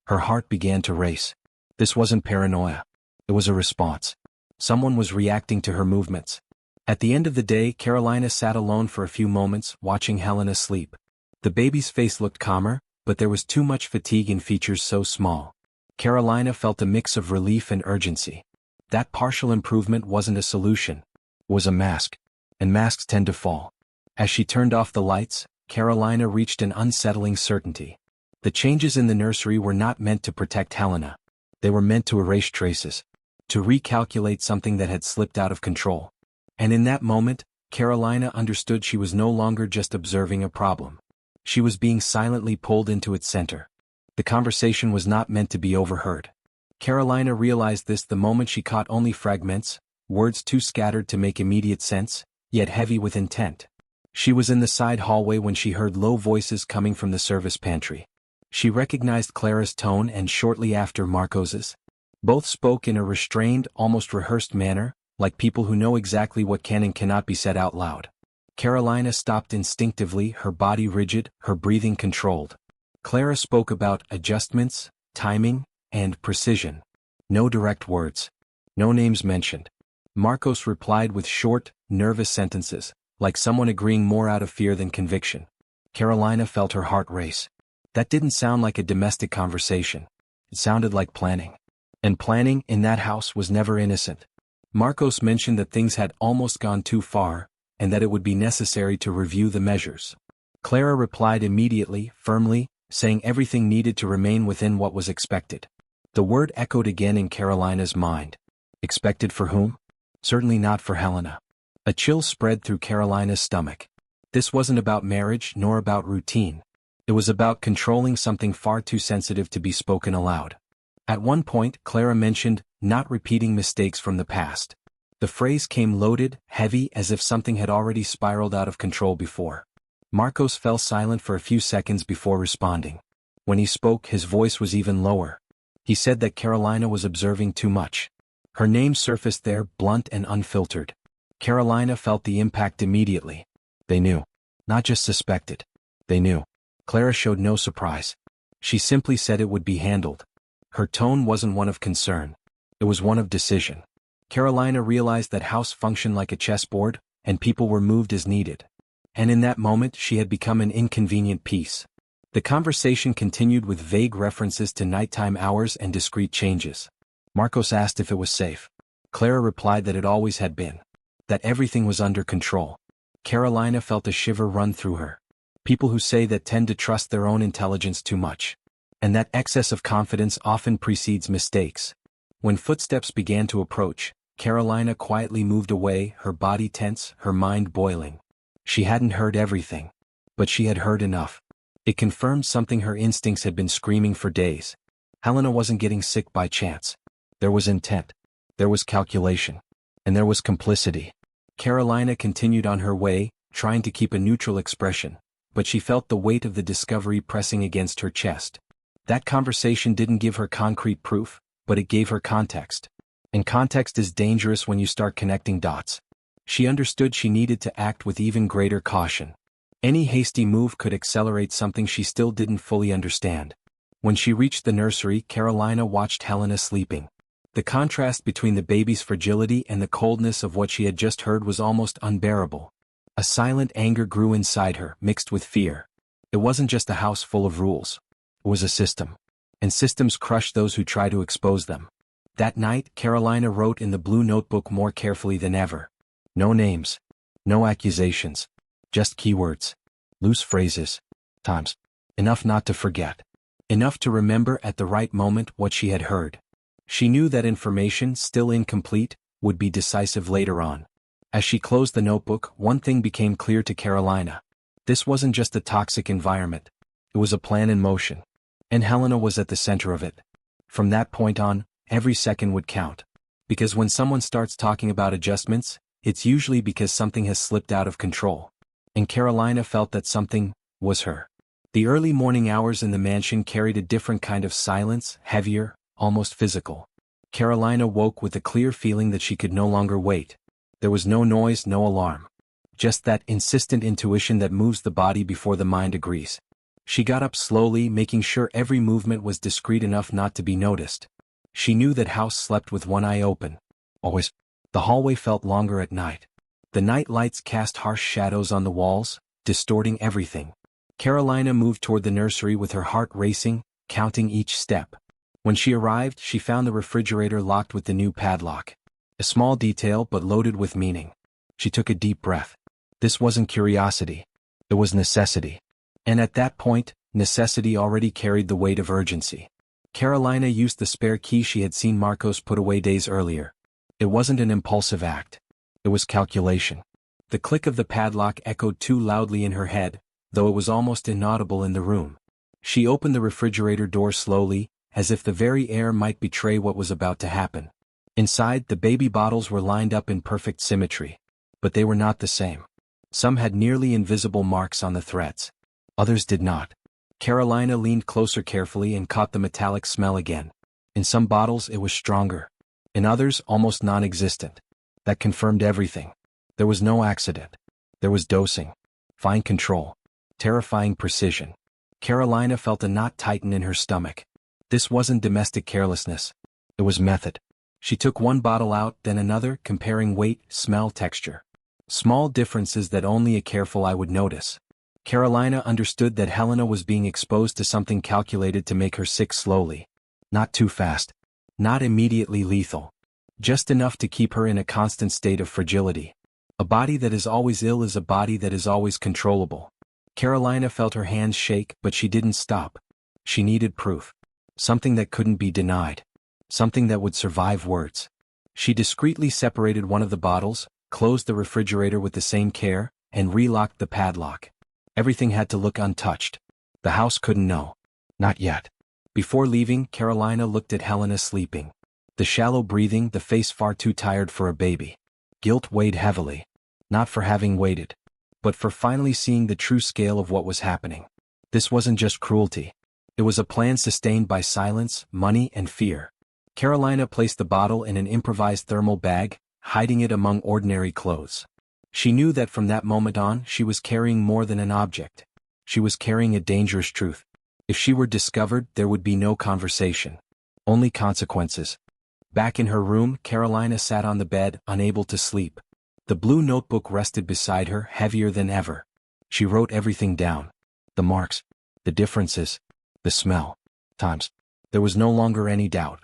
Her heart began to race. This wasn't paranoia. It was a response. Someone was reacting to her movements. At the end of the day, Carolina sat alone for a few moments, watching Helena sleep. The baby's face looked calmer, but there was too much fatigue in features so small. Carolina felt a mix of relief and urgency. That partial improvement wasn't a solution. It was a mask. And masks tend to fall. As she turned off the lights, Carolina reached an unsettling certainty. The changes in the nursery were not meant to protect Helena. They were meant to erase traces. To recalculate something that had slipped out of control. And in that moment, Carolina understood she was no longer just observing a problem. She was being silently pulled into its center. The conversation was not meant to be overheard. Carolina realized this the moment she caught only fragments, words too scattered to make immediate sense, yet heavy with intent. She was in the side hallway when she heard low voices coming from the service pantry. She recognized Clara's tone and shortly after Marcos's. Both spoke in a restrained, almost rehearsed manner, like people who know exactly what can and cannot be said out loud. Carolina stopped instinctively, her body rigid, her breathing controlled. Clara spoke about adjustments, timing, and precision. No direct words. No names mentioned. Marcos replied with short, nervous sentences, like someone agreeing more out of fear than conviction. Carolina felt her heart race. That didn't sound like a domestic conversation. It sounded like planning. And planning, in that house, was never innocent. Marcos mentioned that things had almost gone too far, and that it would be necessary to review the measures. Clara replied immediately, firmly, saying everything needed to remain within what was expected. The word echoed again in Carolina's mind. Expected for whom? Certainly not for Helena. A chill spread through Carolina's stomach. This wasn't about marriage nor about routine. It was about controlling something far too sensitive to be spoken aloud. At one point, Clara mentioned, not repeating mistakes from the past. The phrase came loaded, heavy, as if something had already spiraled out of control before. Marcos fell silent for a few seconds before responding. When he spoke, his voice was even lower. He said that Carolina was observing too much. Her name surfaced there, blunt and unfiltered. Carolina felt the impact immediately. They knew. Not just suspected. They knew. Clara showed no surprise. She simply said it would be handled. Her tone wasn't one of concern. It was one of decision. Carolina realized that house functioned like a chessboard, and people were moved as needed. And in that moment she had become an inconvenient piece. The conversation continued with vague references to nighttime hours and discreet changes. Marcos asked if it was safe. Clara replied that it always had been. That everything was under control. Carolina felt a shiver run through her. People who say that tend to trust their own intelligence too much. And that excess of confidence often precedes mistakes. When footsteps began to approach, Carolina quietly moved away, her body tense, her mind boiling. She hadn't heard everything. But she had heard enough. It confirmed something her instincts had been screaming for days. Helena wasn't getting sick by chance. There was intent. There was calculation. And there was complicity. Carolina continued on her way, trying to keep a neutral expression, but she felt the weight of the discovery pressing against her chest. That conversation didn't give her concrete proof, but it gave her context. And context is dangerous when you start connecting dots. She understood she needed to act with even greater caution. Any hasty move could accelerate something she still didn't fully understand. When she reached the nursery, Carolina watched Helena sleeping. The contrast between the baby's fragility and the coldness of what she had just heard was almost unbearable. A silent anger grew inside her, mixed with fear. It wasn't just a house full of rules. It was a system. And systems crush those who try to expose them. That night, Carolina wrote in the blue notebook more carefully than ever. No names. No accusations. Just keywords. Loose phrases. Times. Enough not to forget. Enough to remember at the right moment what she had heard. She knew that information, still incomplete, would be decisive later on. As she closed the notebook, one thing became clear to Carolina. This wasn't just a toxic environment. It was a plan in motion. And Helena was at the center of it. From that point on, every second would count. Because when someone starts talking about adjustments, it's usually because something has slipped out of control. And Carolina felt that something was her. The early morning hours in the mansion carried a different kind of silence, heavier, almost physical. Carolina woke with a clear feeling that she could no longer wait. There was no noise, no alarm. Just that insistent intuition that moves the body before the mind agrees. She got up slowly, making sure every movement was discreet enough not to be noticed. She knew that house slept with one eye open. Always. The hallway felt longer at night. The night lights cast harsh shadows on the walls, distorting everything. Carolina moved toward the nursery with her heart racing, counting each step. When she arrived, she found the refrigerator locked with the new padlock. A small detail but loaded with meaning. She took a deep breath. This wasn't curiosity. It was necessity. And at that point, necessity already carried the weight of urgency. Carolina used the spare key she had seen Marcos put away days earlier. It wasn't an impulsive act. It was calculation. The click of the padlock echoed too loudly in her head, though it was almost inaudible in the room. She opened the refrigerator door slowly, as if the very air might betray what was about to happen. Inside, the baby bottles were lined up in perfect symmetry. But they were not the same. Some had nearly invisible marks on the threads. Others did not. Carolina leaned closer carefully and caught the metallic smell again. In some bottles it was stronger. In others, almost non-existent. That confirmed everything. There was no accident. There was dosing. Fine control. Terrifying precision. Carolina felt a knot tighten in her stomach. This wasn't domestic carelessness. It was method. She took one bottle out, then another, comparing weight, smell, texture. Small differences that only a careful eye would notice. Carolina understood that Helena was being exposed to something calculated to make her sick slowly. Not too fast. Not immediately lethal. Just enough to keep her in a constant state of fragility. A body that is always ill is a body that is always controllable. Carolina felt her hands shake, but she didn't stop. She needed proof. Something that couldn't be denied. Something that would survive words. She discreetly separated one of the bottles, closed the refrigerator with the same care, and relocked the padlock. Everything had to look untouched. The house couldn't know. Not yet. Before leaving, Carolina looked at Helena sleeping. The shallow breathing, the face far too tired for a baby. Guilt weighed heavily. Not for having waited, but for finally seeing the true scale of what was happening. This wasn't just cruelty. It was a plan sustained by silence, money, and fear. Carolina placed the bottle in an improvised thermal bag, hiding it among ordinary clothes. She knew that from that moment on, she was carrying more than an object. She was carrying a dangerous truth. If she were discovered, there would be no conversation. Only consequences. Back in her room, Carolina sat on the bed, unable to sleep. The blue notebook rested beside her, heavier than ever. She wrote everything down. The marks. The differences. The smell. Times. There was no longer any doubt.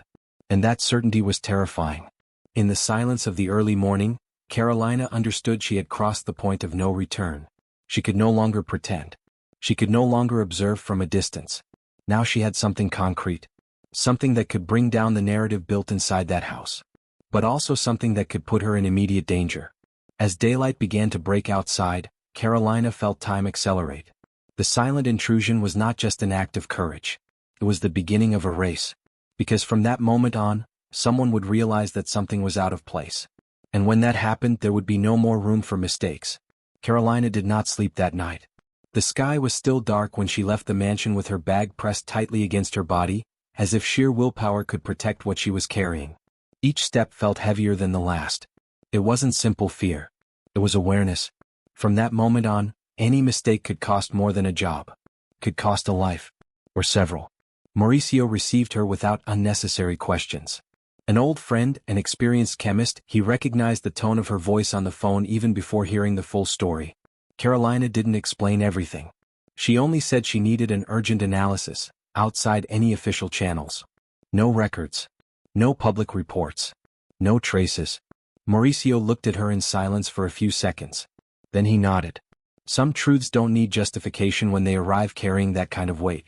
And that certainty was terrifying. In the silence of the early morning, Carolina understood she had crossed the point of no return. She could no longer pretend. She could no longer observe from a distance. Now she had something concrete. Something that could bring down the narrative built inside that house. But also something that could put her in immediate danger. As daylight began to break outside, Carolina felt time accelerate. The silent intrusion was not just an act of courage. It was the beginning of a race. Because from that moment on, someone would realize that something was out of place. And when that happened, there would be no more room for mistakes. Carolina did not sleep that night. The sky was still dark when she left the mansion with her bag pressed tightly against her body, as if sheer willpower could protect what she was carrying. Each step felt heavier than the last. It wasn't simple fear. It was awareness. From that moment on, any mistake could cost more than a job. Could cost a life. Or several. Mauricio received her without unnecessary questions. An old friend, an experienced chemist, he recognized the tone of her voice on the phone even before hearing the full story. Carolina didn't explain everything. She only said she needed an urgent analysis, outside any official channels. No records. No public reports. No traces. Mauricio looked at her in silence for a few seconds. Then he nodded. Some truths don't need justification when they arrive carrying that kind of weight.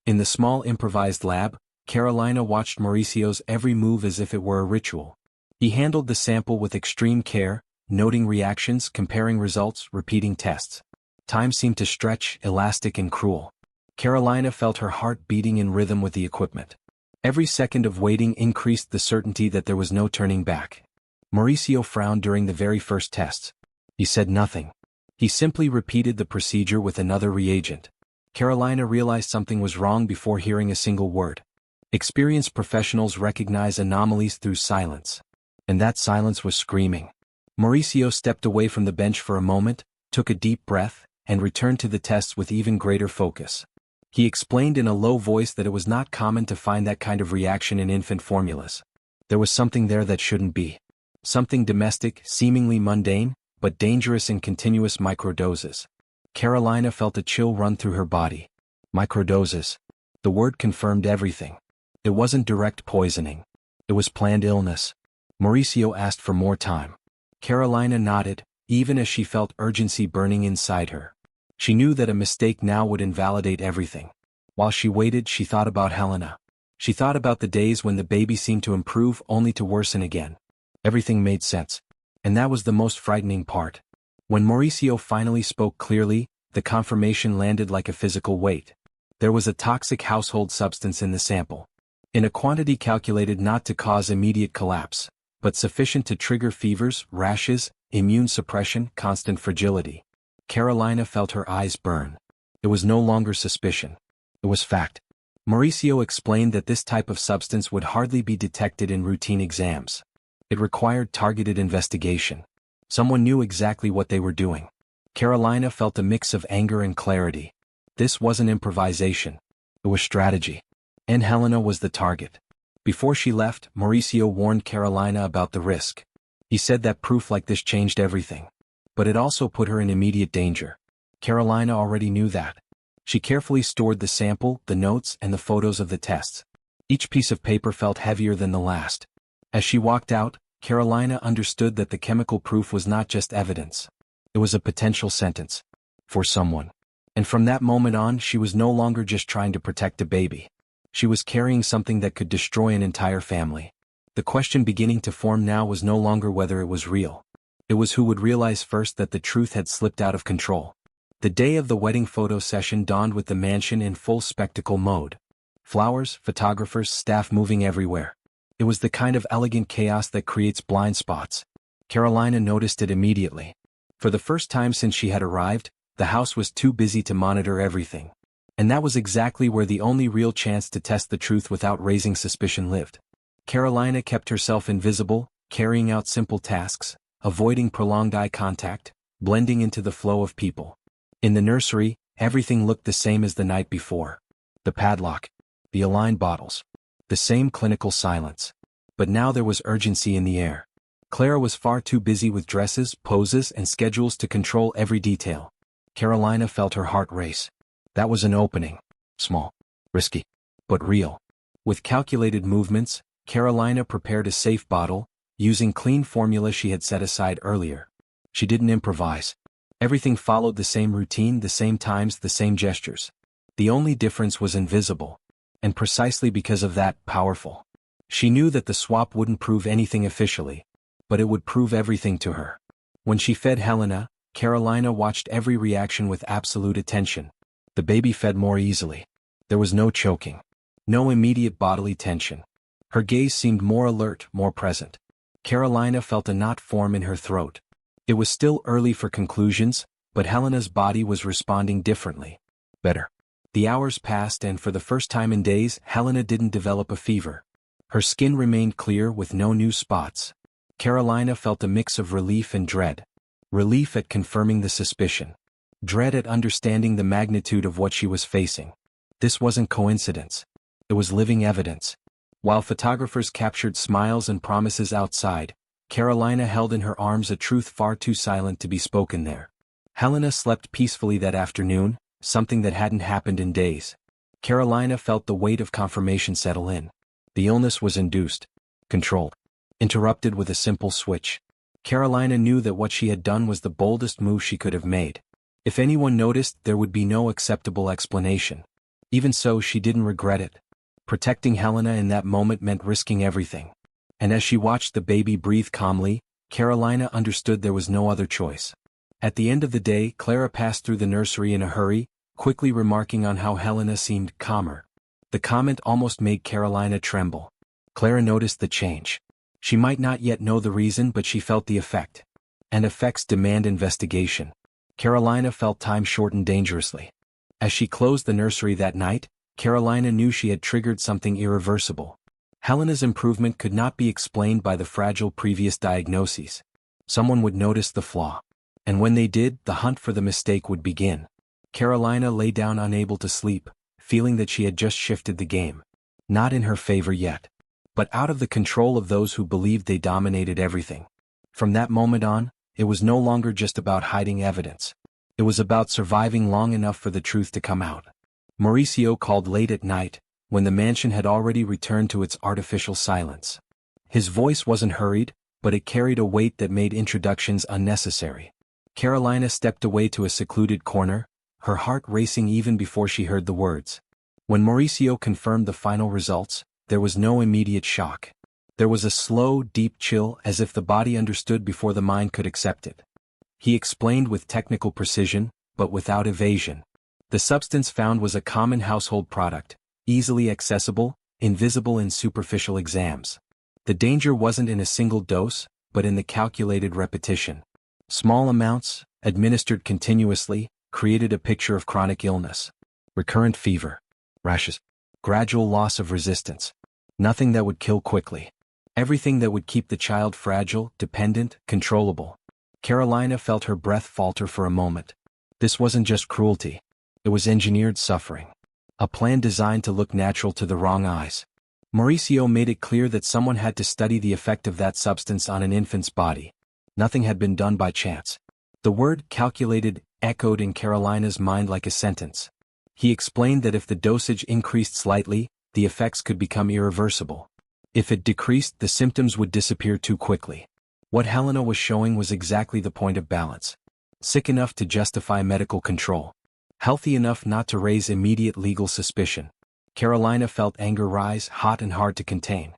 In the small improvised lab, Carolina watched Mauricio's every move as if it were a ritual. He handled the sample with extreme care, noting reactions, comparing results, repeating tests. Time seemed to stretch, elastic and cruel. Carolina felt her heart beating in rhythm with the equipment. Every second of waiting increased the certainty that there was no turning back. Mauricio frowned during the very first tests. He said nothing. He simply repeated the procedure with another reagent. Carolina realized something was wrong before hearing a single word. Experienced professionals recognize anomalies through silence. And that silence was screaming. Mauricio stepped away from the bench for a moment, took a deep breath, and returned to the tests with even greater focus. He explained in a low voice that it was not common to find that kind of reaction in infant formulas. There was something there that shouldn't be. Something domestic, seemingly mundane, but dangerous in continuous microdoses. Carolina felt a chill run through her body. Microdoses. The word confirmed everything. It wasn't direct poisoning. It was planned illness. Mauricio asked for more time. Carolina nodded, even as she felt urgency burning inside her. She knew that a mistake now would invalidate everything. While she waited, she thought about Helena. She thought about the days when the baby seemed to improve only to worsen again. Everything made sense. And that was the most frightening part. When Mauricio finally spoke clearly, the confirmation landed like a physical weight. There was a toxic household substance in the sample. In a quantity calculated not to cause immediate collapse, but sufficient to trigger fevers, rashes, immune suppression, constant fragility. Carolina felt her eyes burn. It was no longer suspicion. It was fact. Mauricio explained that this type of substance would hardly be detected in routine exams. It required targeted investigation. Someone knew exactly what they were doing. Carolina felt a mix of anger and clarity. This wasn't improvisation. It was strategy. And Helena was the target. Before she left, Mauricio warned Carolina about the risk. He said that proof like this changed everything. But it also put her in immediate danger. Carolina already knew that. She carefully stored the sample, the notes, and the photos of the tests. Each piece of paper felt heavier than the last. As she walked out, Carolina understood that the chemical proof was not just evidence. It was a potential sentence. For someone. And from that moment on, she was no longer just trying to protect a baby. She was carrying something that could destroy an entire family. The question beginning to form now was no longer whether it was real. It was who would realize first that the truth had slipped out of control. The day of the wedding photo session dawned with the mansion in full spectacle mode. Flowers, photographers, staff moving everywhere. It was the kind of elegant chaos that creates blind spots. Carolina noticed it immediately. For the first time since she had arrived, the house was too busy to monitor everything. And that was exactly where the only real chance to test the truth without raising suspicion lived. Carolina kept herself invisible, carrying out simple tasks, avoiding prolonged eye contact, blending into the flow of people. In the nursery, everything looked the same as the night before. The padlock, the aligned bottles, the same clinical silence. But now there was urgency in the air. Clara was far too busy with dresses, poses, and schedules to control every detail. Carolina felt her heart race. That was an opening. Small, risky, but real. With calculated movements, Carolina prepared a safe bottle, using clean formula she had set aside earlier. She didn't improvise. Everything followed the same routine, the same times, the same gestures. The only difference was invisible. And precisely because of that, powerful. She knew that the swap wouldn't prove anything officially, but it would prove everything to her. When she fed Helena, Carolina watched every reaction with absolute attention. The baby fed more easily. There was no choking. No immediate bodily tension. Her gaze seemed more alert, more present. Carolina felt a knot form in her throat. It was still early for conclusions, but Helena's body was responding differently. Better. The hours passed and for the first time in days, Helena didn't develop a fever. Her skin remained clear with no new spots. Carolina felt a mix of relief and dread. Relief at confirming the suspicion. Dread at understanding the magnitude of what she was facing. This wasn't coincidence. It was living evidence. While photographers captured smiles and promises outside, Carolina held in her arms a truth far too silent to be spoken there. Helena slept peacefully that afternoon, something that hadn't happened in days. Carolina felt the weight of confirmation settle in. The illness was induced. Controlled. Interrupted with a simple switch. Carolina knew that what she had done was the boldest move she could have made. If anyone noticed, there would be no acceptable explanation. Even so, she didn't regret it. Protecting Helena in that moment meant risking everything. And as she watched the baby breathe calmly, Carolina understood there was no other choice. At the end of the day, Clara passed through the nursery in a hurry, quickly remarking on how Helena seemed calmer. The comment almost made Carolina tremble. Clara noticed the change. She might not yet know the reason, but she felt the effect. And effects demand investigation. Carolina felt time shorten dangerously. As she closed the nursery that night, Carolina knew she had triggered something irreversible. Helena's improvement could not be explained by the fragile previous diagnoses. Someone would notice the flaw. And when they did, the hunt for the mistake would begin. Carolina lay down unable to sleep, feeling that she had just shifted the game. Not in her favor yet, but out of the control of those who believed they dominated everything. From that moment on, it was no longer just about hiding evidence. It was about surviving long enough for the truth to come out. Mauricio called late at night, when the mansion had already returned to its artificial silence. His voice wasn't hurried, but it carried a weight that made introductions unnecessary. Carolina stepped away to a secluded corner, her heart racing even before she heard the words. When Mauricio confirmed the final results, there was no immediate shock. There was a slow, deep chill, as if the body understood before the mind could accept it. He explained with technical precision, but without evasion. The substance found was a common household product, easily accessible, invisible in superficial exams. The danger wasn't in a single dose, but in the calculated repetition. Small amounts, administered continuously, created a picture of chronic illness. Recurrent fever, rashes, gradual loss of resistance. Nothing that would kill quickly. Everything that would keep the child fragile, dependent, controllable. Carolina felt her breath falter for a moment. This wasn't just cruelty. It was engineered suffering. A plan designed to look natural to the wrong eyes. Mauricio made it clear that someone had to study the effect of that substance on an infant's body. Nothing had been done by chance. The word calculated echoed in Carolina's mind like a sentence. He explained that if the dosage increased slightly, the effects could become irreversible. If it decreased, the symptoms would disappear too quickly. What Helena was showing was exactly the point of balance. Sick enough to justify medical control. Healthy enough not to raise immediate legal suspicion. Carolina felt anger rise, hot and hard to contain.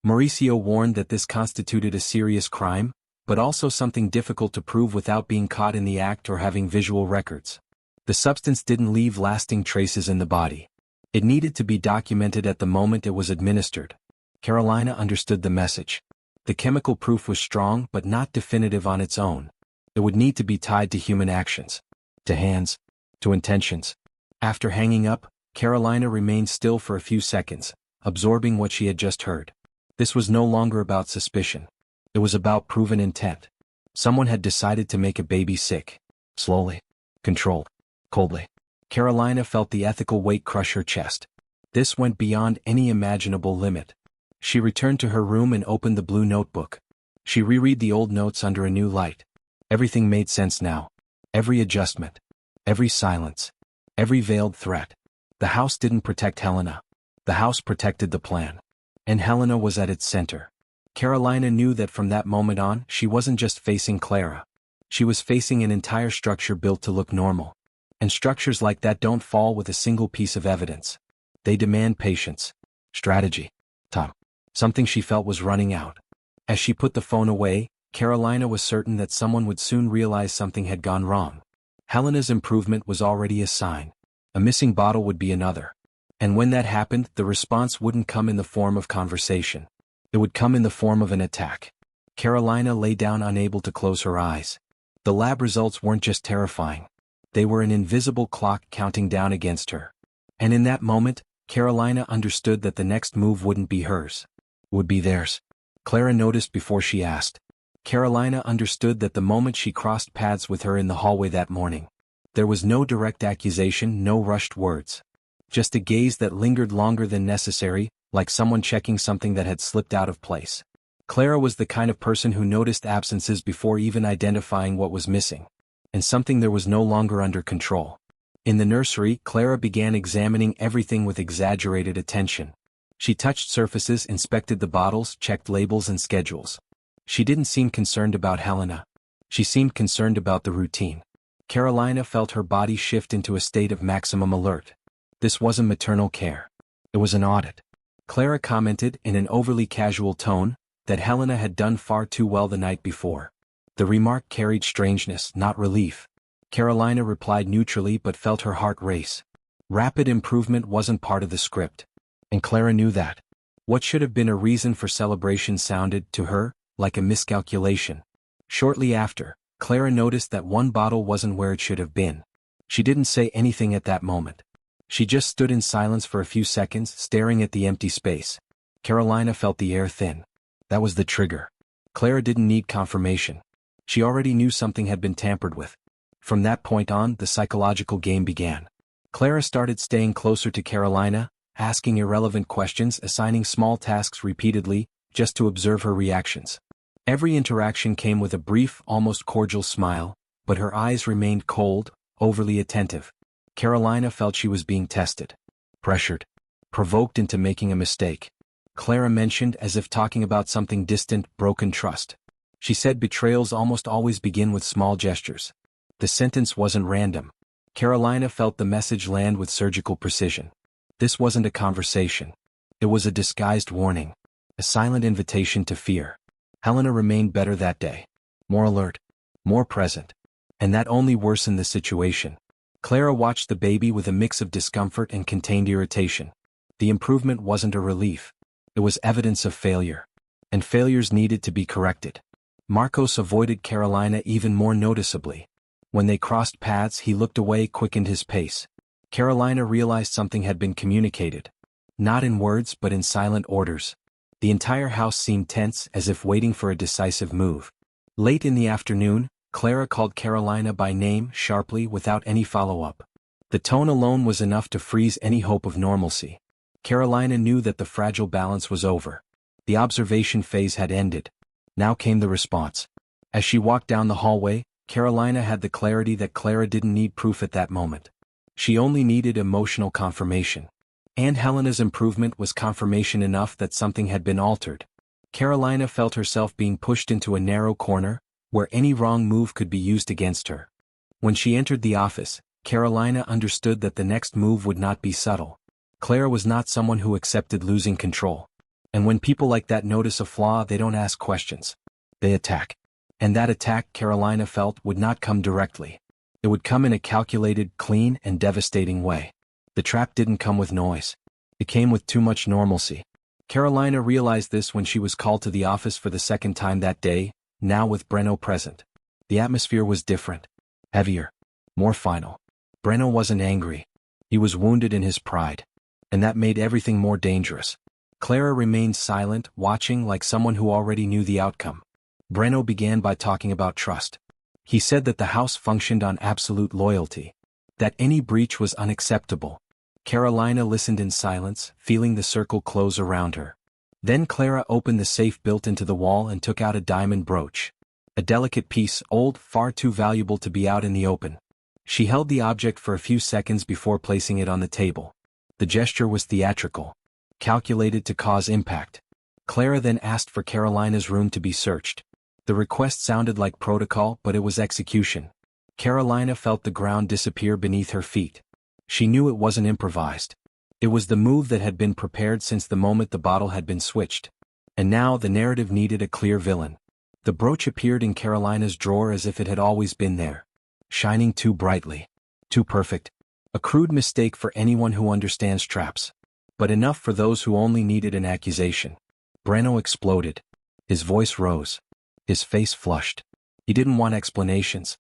Mauricio warned that this constituted a serious crime, but also something difficult to prove without being caught in the act or having visual records. The substance didn't leave lasting traces in the body. It needed to be documented at the moment it was administered. Carolina understood the message. The chemical proof was strong but not definitive on its own. It would need to be tied to human actions. To hands. To intentions. After hanging up, Carolina remained still for a few seconds, absorbing what she had just heard. This was no longer about suspicion. It was about proven intent. Someone had decided to make a baby sick. Slowly. Controlled. Coldly. Carolina felt the ethical weight crush her chest. This went beyond any imaginable limit. She returned to her room and opened the blue notebook. She reread the old notes under a new light. Everything made sense now. Every adjustment. Every silence. Every veiled threat. The house didn't protect Helena. The house protected the plan. And Helena was at its center. Carolina knew that from that moment on, she wasn't just facing Clara. She was facing an entire structure built to look normal. And structures like that don't fall with a single piece of evidence. They demand patience. Strategy. Time. Something she felt was running out. As she put the phone away, Carolina was certain that someone would soon realize something had gone wrong. Helena's improvement was already a sign. A missing bottle would be another. And when that happened, the response wouldn't come in the form of conversation. It would come in the form of an attack. Carolina lay down unable to close her eyes. The lab results weren't just terrifying. They were an invisible clock counting down against her. And in that moment, Carolina understood that the next move wouldn't be hers. It would be theirs. Clara noticed before she asked. Carolina understood that the moment she crossed paths with her in the hallway that morning. There was no direct accusation, no rushed words. Just a gaze that lingered longer than necessary, like someone checking something that had slipped out of place. Clara was the kind of person who noticed absences before even identifying what was missing. And something there was no longer under control. In the nursery, Clara began examining everything with exaggerated attention. She touched surfaces, inspected the bottles, checked labels and schedules. She didn't seem concerned about Helena. She seemed concerned about the routine. Carolina felt her body shift into a state of maximum alert. This wasn't maternal care. It was an audit. Clara commented in an overly casual tone, that Helena had done far too well the night before. The remark carried strangeness, not relief. Carolina replied neutrally but felt her heart race. Rapid improvement wasn't part of the script. And Clara knew that. What should have been a reason for celebration sounded, to her, like a miscalculation. Shortly after, Clara noticed that one bottle wasn't where it should have been. She didn't say anything at that moment. She just stood in silence for a few seconds, staring at the empty space. Carolina felt the air thin. That was the trigger. Clara didn't need confirmation. She already knew something had been tampered with. From that point on, the psychological game began. Clara started staying closer to Carolina, asking irrelevant questions, assigning small tasks repeatedly, just to observe her reactions. Every interaction came with a brief, almost cordial smile, but her eyes remained cold, overly attentive. Carolina felt she was being tested, pressured, provoked into making a mistake. Clara mentioned, as if talking about something distant, broken trust. She said betrayals almost always begin with small gestures. The sentence wasn't random. Carolina felt the message land with surgical precision. This wasn't a conversation. It was a disguised warning, a silent invitation to fear. Helena remained better that day. More alert, more present. And that only worsened the situation. Clara watched the baby with a mix of discomfort and contained irritation. The improvement wasn't a relief. It was evidence of failure. And failures needed to be corrected. Marcos avoided Carolina even more noticeably. When they crossed paths, he looked away, quickened his pace. Carolina realized something had been communicated. Not in words but in silent orders. The entire house seemed tense, as if waiting for a decisive move. Late in the afternoon, Clara called Carolina by name, sharply, without any follow-up. The tone alone was enough to freeze any hope of normalcy. Carolina knew that the fragile balance was over. The observation phase had ended. Now came the response. As she walked down the hallway, Carolina had the clarity that Clara didn't need proof at that moment. She only needed emotional confirmation. And Helena's improvement was confirmation enough that something had been altered. Carolina felt herself being pushed into a narrow corner, where any wrong move could be used against her. When she entered the office, Carolina understood that the next move would not be subtle. Clara was not someone who accepted losing control. And when people like that notice a flaw, they don't ask questions. They attack. And that attack, Carolina felt, would not come directly. It would come in a calculated, clean, and devastating way. The trap didn't come with noise. It came with too much normalcy. Carolina realized this when she was called to the office for the second time that day, now with Breno present. The atmosphere was different. Heavier. More final. Breno wasn't angry. He was wounded in his pride. And that made everything more dangerous. Clara remained silent, watching like someone who already knew the outcome. Breno began by talking about trust. He said that the house functioned on absolute loyalty. That any breach was unacceptable. Carolina listened in silence, feeling the circle close around her. Then Clara opened the safe built into the wall and took out a diamond brooch. A delicate piece, old, far too valuable to be out in the open. She held the object for a few seconds before placing it on the table. The gesture was theatrical. Calculated to cause impact. Clara then asked for Carolina's room to be searched. The request sounded like protocol, but it was execution. Carolina felt the ground disappear beneath her feet. She knew it wasn't improvised. It was the move that had been prepared since the moment the bottle had been switched. And now the narrative needed a clear villain. The brooch appeared in Carolina's drawer as if it had always been there. Shining too brightly. Too perfect. A crude mistake for anyone who understands traps. But enough for those who only needed an accusation. Breno exploded. His voice rose. His face flushed. He didn't want explanations.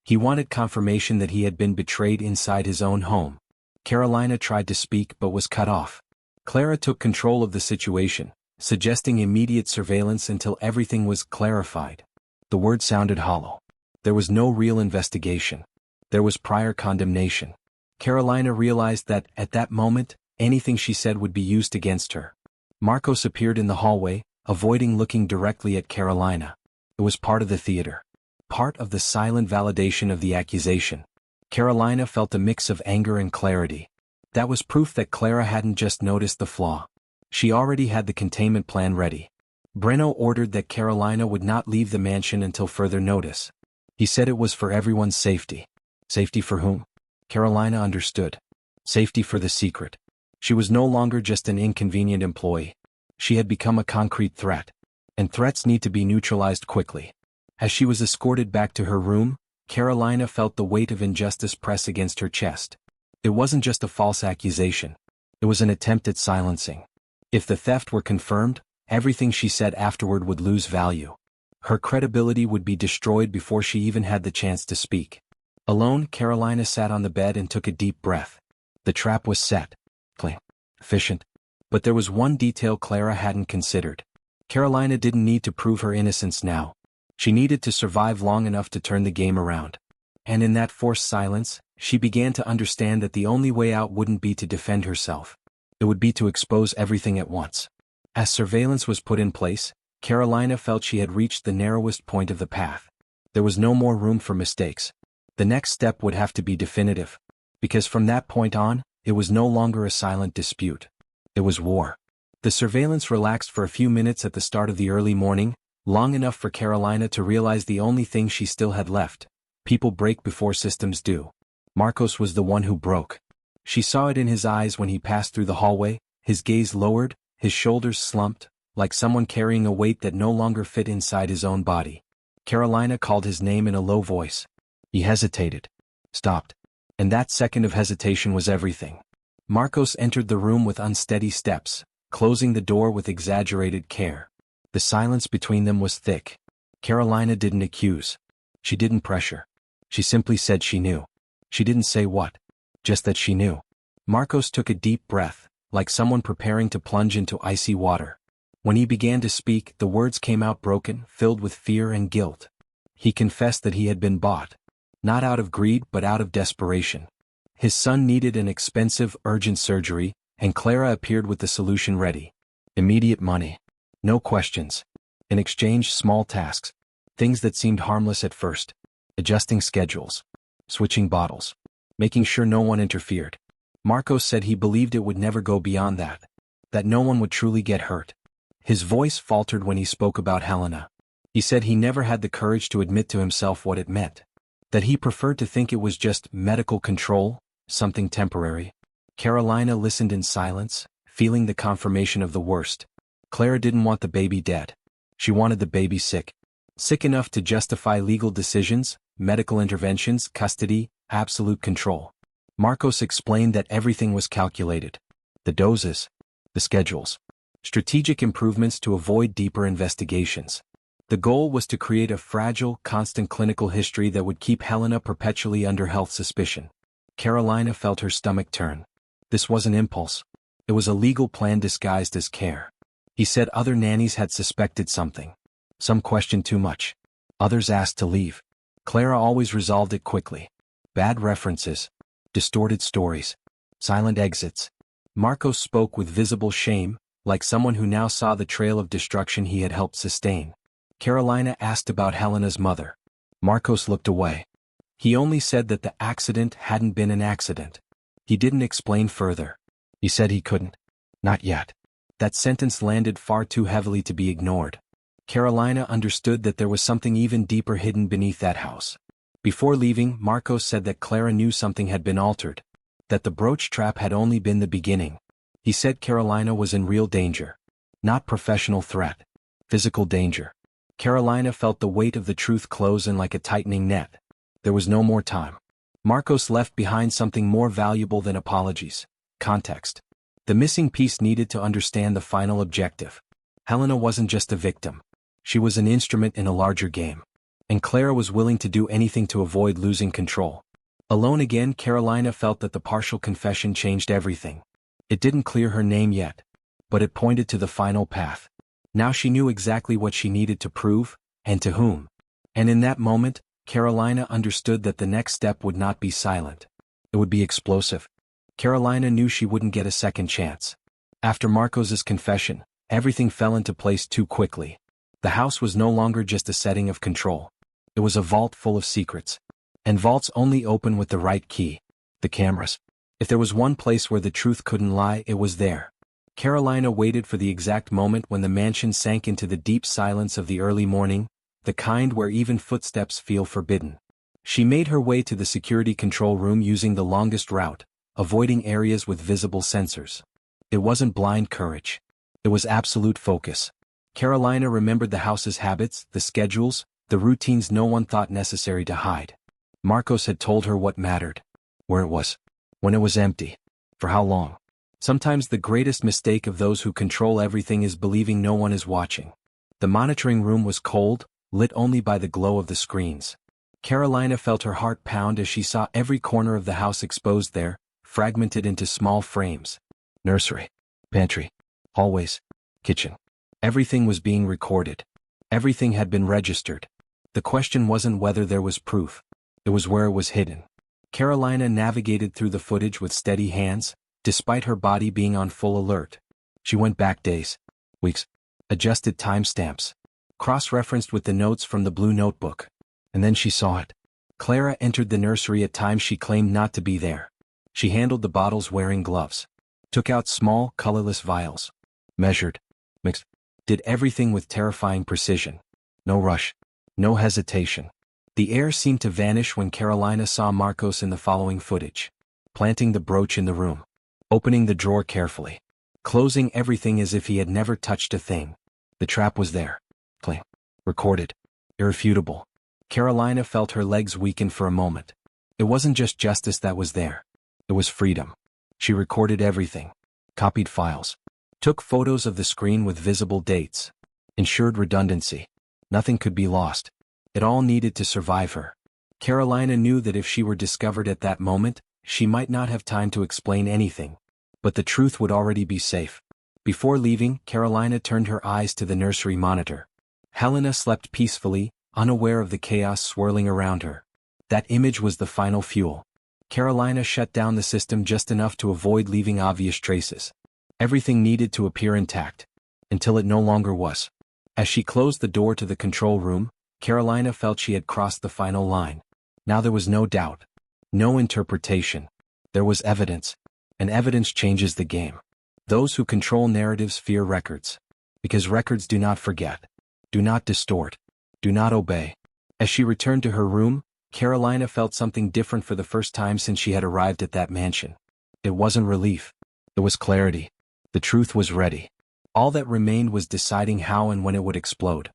He wanted confirmation that he had been betrayed inside his own home. Carolina tried to speak but was cut off. Clara took control of the situation, suggesting immediate surveillance until everything was clarified. The word sounded hollow. There was no real investigation. There was prior condemnation. Carolina realized that, at that moment, anything she said would be used against her. Marcos appeared in the hallway, avoiding looking directly at Carolina. It was part of the theater. Part of the silent validation of the accusation. Carolina felt a mix of anger and clarity. That was proof that Clara hadn't just noticed the flaw. She already had the containment plan ready. Breno ordered that Carolina would not leave the mansion until further notice. He said it was for everyone's safety. Safety for whom? Carolina understood. Safety for the secret. She was no longer just an inconvenient employee. She had become a concrete threat. and threats need to be neutralized quickly. As she was escorted back to her room, Carolina felt the weight of injustice press against her chest. It wasn't just a false accusation. It was an attempt at silencing. If the theft were confirmed, everything she said afterward would lose value. Her credibility would be destroyed before she even had the chance to speak. Alone, Carolina sat on the bed and took a deep breath. The trap was set. Clean. Efficient. But there was one detail Clara hadn't considered. Carolina didn't need to prove her innocence now. She needed to survive long enough to turn the game around. And in that forced silence, she began to understand that the only way out wouldn't be to defend herself. It would be to expose everything at once. As surveillance was put in place, Carolina felt she had reached the narrowest point of the path. There was no more room for mistakes. The next step would have to be definitive. Because from that point on, it was no longer a silent dispute. It was war. The surveillance relaxed for a few minutes at the start of the early morning, long enough for Carolina to realize the only thing she still had left. People break before systems do. Marcos was the one who broke. She saw it in his eyes when he passed through the hallway, his gaze lowered, his shoulders slumped, like someone carrying a weight that no longer fit inside his own body. Carolina called his name in a low voice. He hesitated. Stopped. And that second of hesitation was everything. Marcos entered the room with unsteady steps, closing the door with exaggerated care. The silence between them was thick. Carolina didn't accuse. She didn't pressure. She simply said she knew. She didn't say what. Just that she knew. Marcos took a deep breath, like someone preparing to plunge into icy water. When he began to speak, the words came out broken, filled with fear and guilt. He confessed that he had been bought. Not out of greed but out of desperation. His son needed an expensive, urgent surgery, and Clara appeared with the solution ready. Immediate money. No questions. In exchange, small tasks. Things that seemed harmless at first. Adjusting schedules. Switching bottles. Making sure no one interfered. Marcos said he believed it would never go beyond that. That no one would truly get hurt. His voice faltered when he spoke about Helena. He said he never had the courage to admit to himself what it meant. That he preferred to think it was just medical control, something temporary. Carolina listened in silence, feeling the confirmation of the worst. Clara didn't want the baby dead. She wanted the baby sick. Sick enough to justify legal decisions, medical interventions, custody, absolute control. Marcos explained that everything was calculated. The doses. The schedules. Strategic improvements to avoid deeper investigations. The goal was to create a fragile, constant clinical history that would keep Helena perpetually under health suspicion. Carolina felt her stomach turn. This wasn't impulse. It was a legal plan disguised as care. He said other nannies had suspected something. Some questioned too much. Others asked to leave. Clara always resolved it quickly. Bad references. Distorted stories. Silent exits. Marcos spoke with visible shame, like someone who now saw the trail of destruction he had helped sustain. Carolina asked about Helena's mother. Marcos looked away. He only said that the accident hadn't been an accident. He didn't explain further. He said he couldn't. Not yet. That sentence landed far too heavily to be ignored. Carolina understood that there was something even deeper hidden beneath that house. Before leaving, Marcos said that Clara knew something had been altered. That the brooch trap had only been the beginning. He said Carolina was in real danger. Not professional threat. Physical danger. Carolina felt the weight of the truth close in like a tightening net. There was no more time. Marcos left behind something more valuable than apologies. Context. The missing piece needed to understand the final objective. Helena wasn't just a victim. She was an instrument in a larger game. And Clara was willing to do anything to avoid losing control. Alone again, Carolina felt that the partial confession changed everything. It didn't clear her name yet. But it pointed to the final path. Now she knew exactly what she needed to prove, and to whom. And in that moment, Carolina understood that the next step would not be silent. It would be explosive. Carolina knew she wouldn't get a second chance. After Marcos's confession, everything fell into place too quickly. The house was no longer just a setting of control. It was a vault full of secrets. And vaults only open with the right key. The cameras. If there was one place where the truth couldn't lie, it was there. Carolina waited for the exact moment when the mansion sank into the deep silence of the early morning, the kind where even footsteps feel forbidden. She made her way to the security control room using the longest route, avoiding areas with visible sensors. It wasn't blind courage. It was absolute focus. Carolina remembered the house's habits, the schedules, the routines no one thought necessary to hide. Marcos had told her what mattered. Where it was. When it was empty. For how long. Sometimes the greatest mistake of those who control everything is believing no one is watching. The monitoring room was cold, lit only by the glow of the screens. Carolina felt her heart pound as she saw every corner of the house exposed there, fragmented into small frames. Nursery, pantry, hallways, kitchen. Everything was being recorded. Everything had been registered. The question wasn't whether there was proof. It was where it was hidden. Carolina navigated through the footage with steady hands, despite her body being on full alert. She went back days, weeks, adjusted timestamps, cross-referenced with the notes from the blue notebook. And then she saw it. Clara entered the nursery at times she claimed not to be there. She handled the bottles wearing gloves. Took out small, colorless vials. Measured. Mixed. Did everything with terrifying precision. No rush. No hesitation. The air seemed to vanish when Carolina saw Marcos in the following footage. Planting the brooch in the room. Opening the drawer carefully. Closing everything as if he had never touched a thing. The trap was there. Plain. Recorded. Irrefutable. Carolina felt her legs weaken for a moment. It wasn't just justice that was there. It was freedom. She recorded everything. Copied files. Took photos of the screen with visible dates. Ensured redundancy. Nothing could be lost. It all needed to survive her. Carolina knew that if she were discovered at that moment, she might not have time to explain anything. But the truth would already be safe. Before leaving, Carolina turned her eyes to the nursery monitor. Helena slept peacefully, unaware of the chaos swirling around her. That image was the final fuel. Carolina shut down the system just enough to avoid leaving obvious traces. Everything needed to appear intact. Until it no longer was. As she closed the door to the control room, Carolina felt she had crossed the final line. Now there was no doubt. No interpretation. There was evidence. And evidence changes the game. Those who control narratives fear records. Because records do not forget. Do not distort. Do not obey. As she returned to her room, Carolina felt something different for the first time since she had arrived at that mansion. It wasn't relief. It was clarity. The truth was ready. All that remained was deciding how and when it would explode.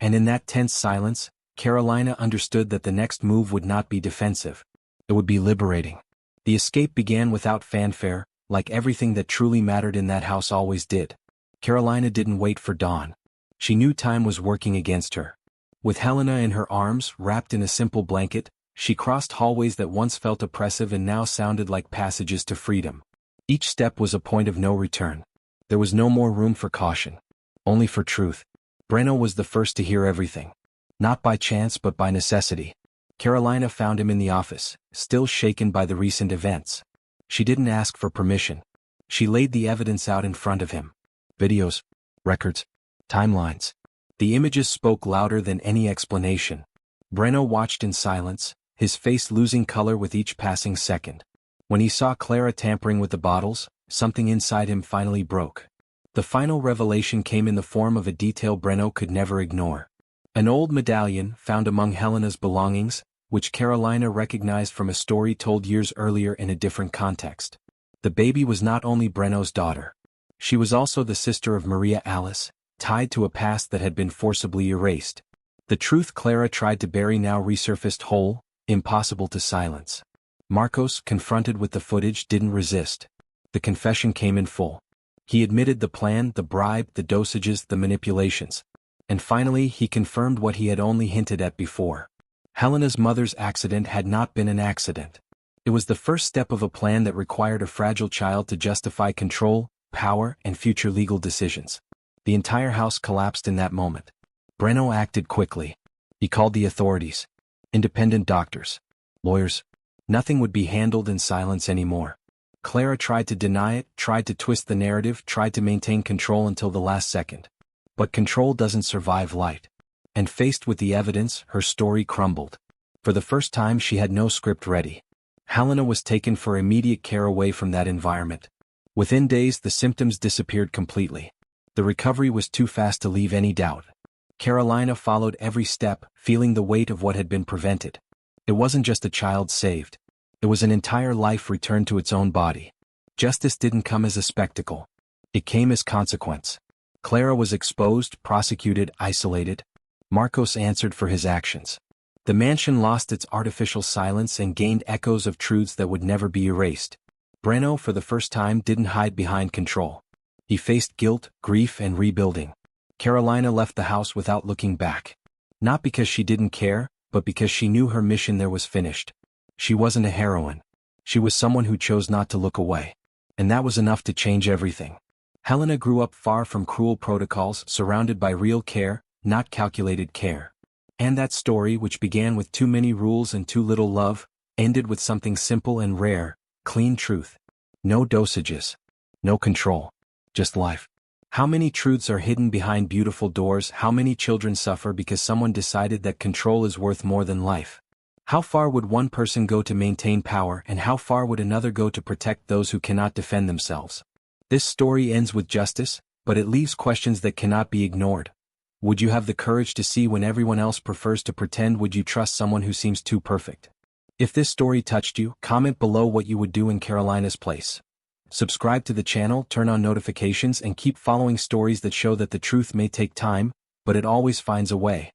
And in that tense silence, Carolina understood that the next move would not be defensive. It would be liberating. The escape began without fanfare, like everything that truly mattered in that house always did. Carolina didn't wait for dawn. She knew time was working against her. With Helena in her arms, wrapped in a simple blanket, she crossed hallways that once felt oppressive and now sounded like passages to freedom. Each step was a point of no return. There was no more room for caution. Only for truth. Breno was the first to hear everything. Not by chance but by necessity. Carolina found him in the office, still shaken by the recent events. She didn't ask for permission. She laid the evidence out in front of him. Videos, records, timelines. The images spoke louder than any explanation. Breno watched in silence, his face losing color with each passing second. When he saw Clara tampering with the bottles, something inside him finally broke. The final revelation came in the form of a detail Breno could never ignore. An old medallion found among Helena's belongings, which Carolina recognized from a story told years earlier in a different context. The baby was not only Breno's daughter. She was also the sister of Maria Alice, tied to a past that had been forcibly erased. The truth Clara tried to bury now resurfaced whole, impossible to silence. Marcos, confronted with the footage, didn't resist. The confession came in full. He admitted the plan, the bribe, the dosages, the manipulations. And finally he confirmed what he had only hinted at before. Helena's mother's accident had not been an accident. It was the first step of a plan that required a fragile child to justify control, power, and future legal decisions. The entire house collapsed in that moment. Breno acted quickly. He called the authorities. Independent doctors. Lawyers. Nothing would be handled in silence anymore. Clara tried to deny it, tried to twist the narrative, tried to maintain control until the last second. But control doesn't survive light. And faced with the evidence, her story crumbled. For the first time she had no script ready. Helena was taken for immediate care away from that environment. Within days the symptoms disappeared completely. The recovery was too fast to leave any doubt. Carolina followed every step, feeling the weight of what had been prevented. It wasn't just a child saved. It was an entire life returned to its own body. Justice didn't come as a spectacle. It came as consequence. Clara was exposed, prosecuted, isolated. Marcos answered for his actions. The mansion lost its artificial silence and gained echoes of truths that would never be erased. Breno, for the first time, didn't hide behind control. He faced guilt, grief, and rebuilding. Carolina left the house without looking back. Not because she didn't care, but because she knew her mission there was finished. She wasn't a heroine. She was someone who chose not to look away. And that was enough to change everything. Helena grew up far from cruel protocols, surrounded by real care, not calculated care. And that story, which began with too many rules and too little love, ended with something simple and rare, clean truth. No dosages. No control. Just life. How many truths are hidden behind beautiful doors? How many children suffer because someone decided that control is worth more than life? How far would one person go to maintain power, and how far would another go to protect those who cannot defend themselves? This story ends with justice, but it leaves questions that cannot be ignored. Would you have the courage to see when everyone else prefers to pretend? Would you trust someone who seems too perfect? If this story touched you, comment below what you would do in Carolina's place. Subscribe to the channel, turn on notifications, and keep following stories that show that the truth may take time, but it always finds a way.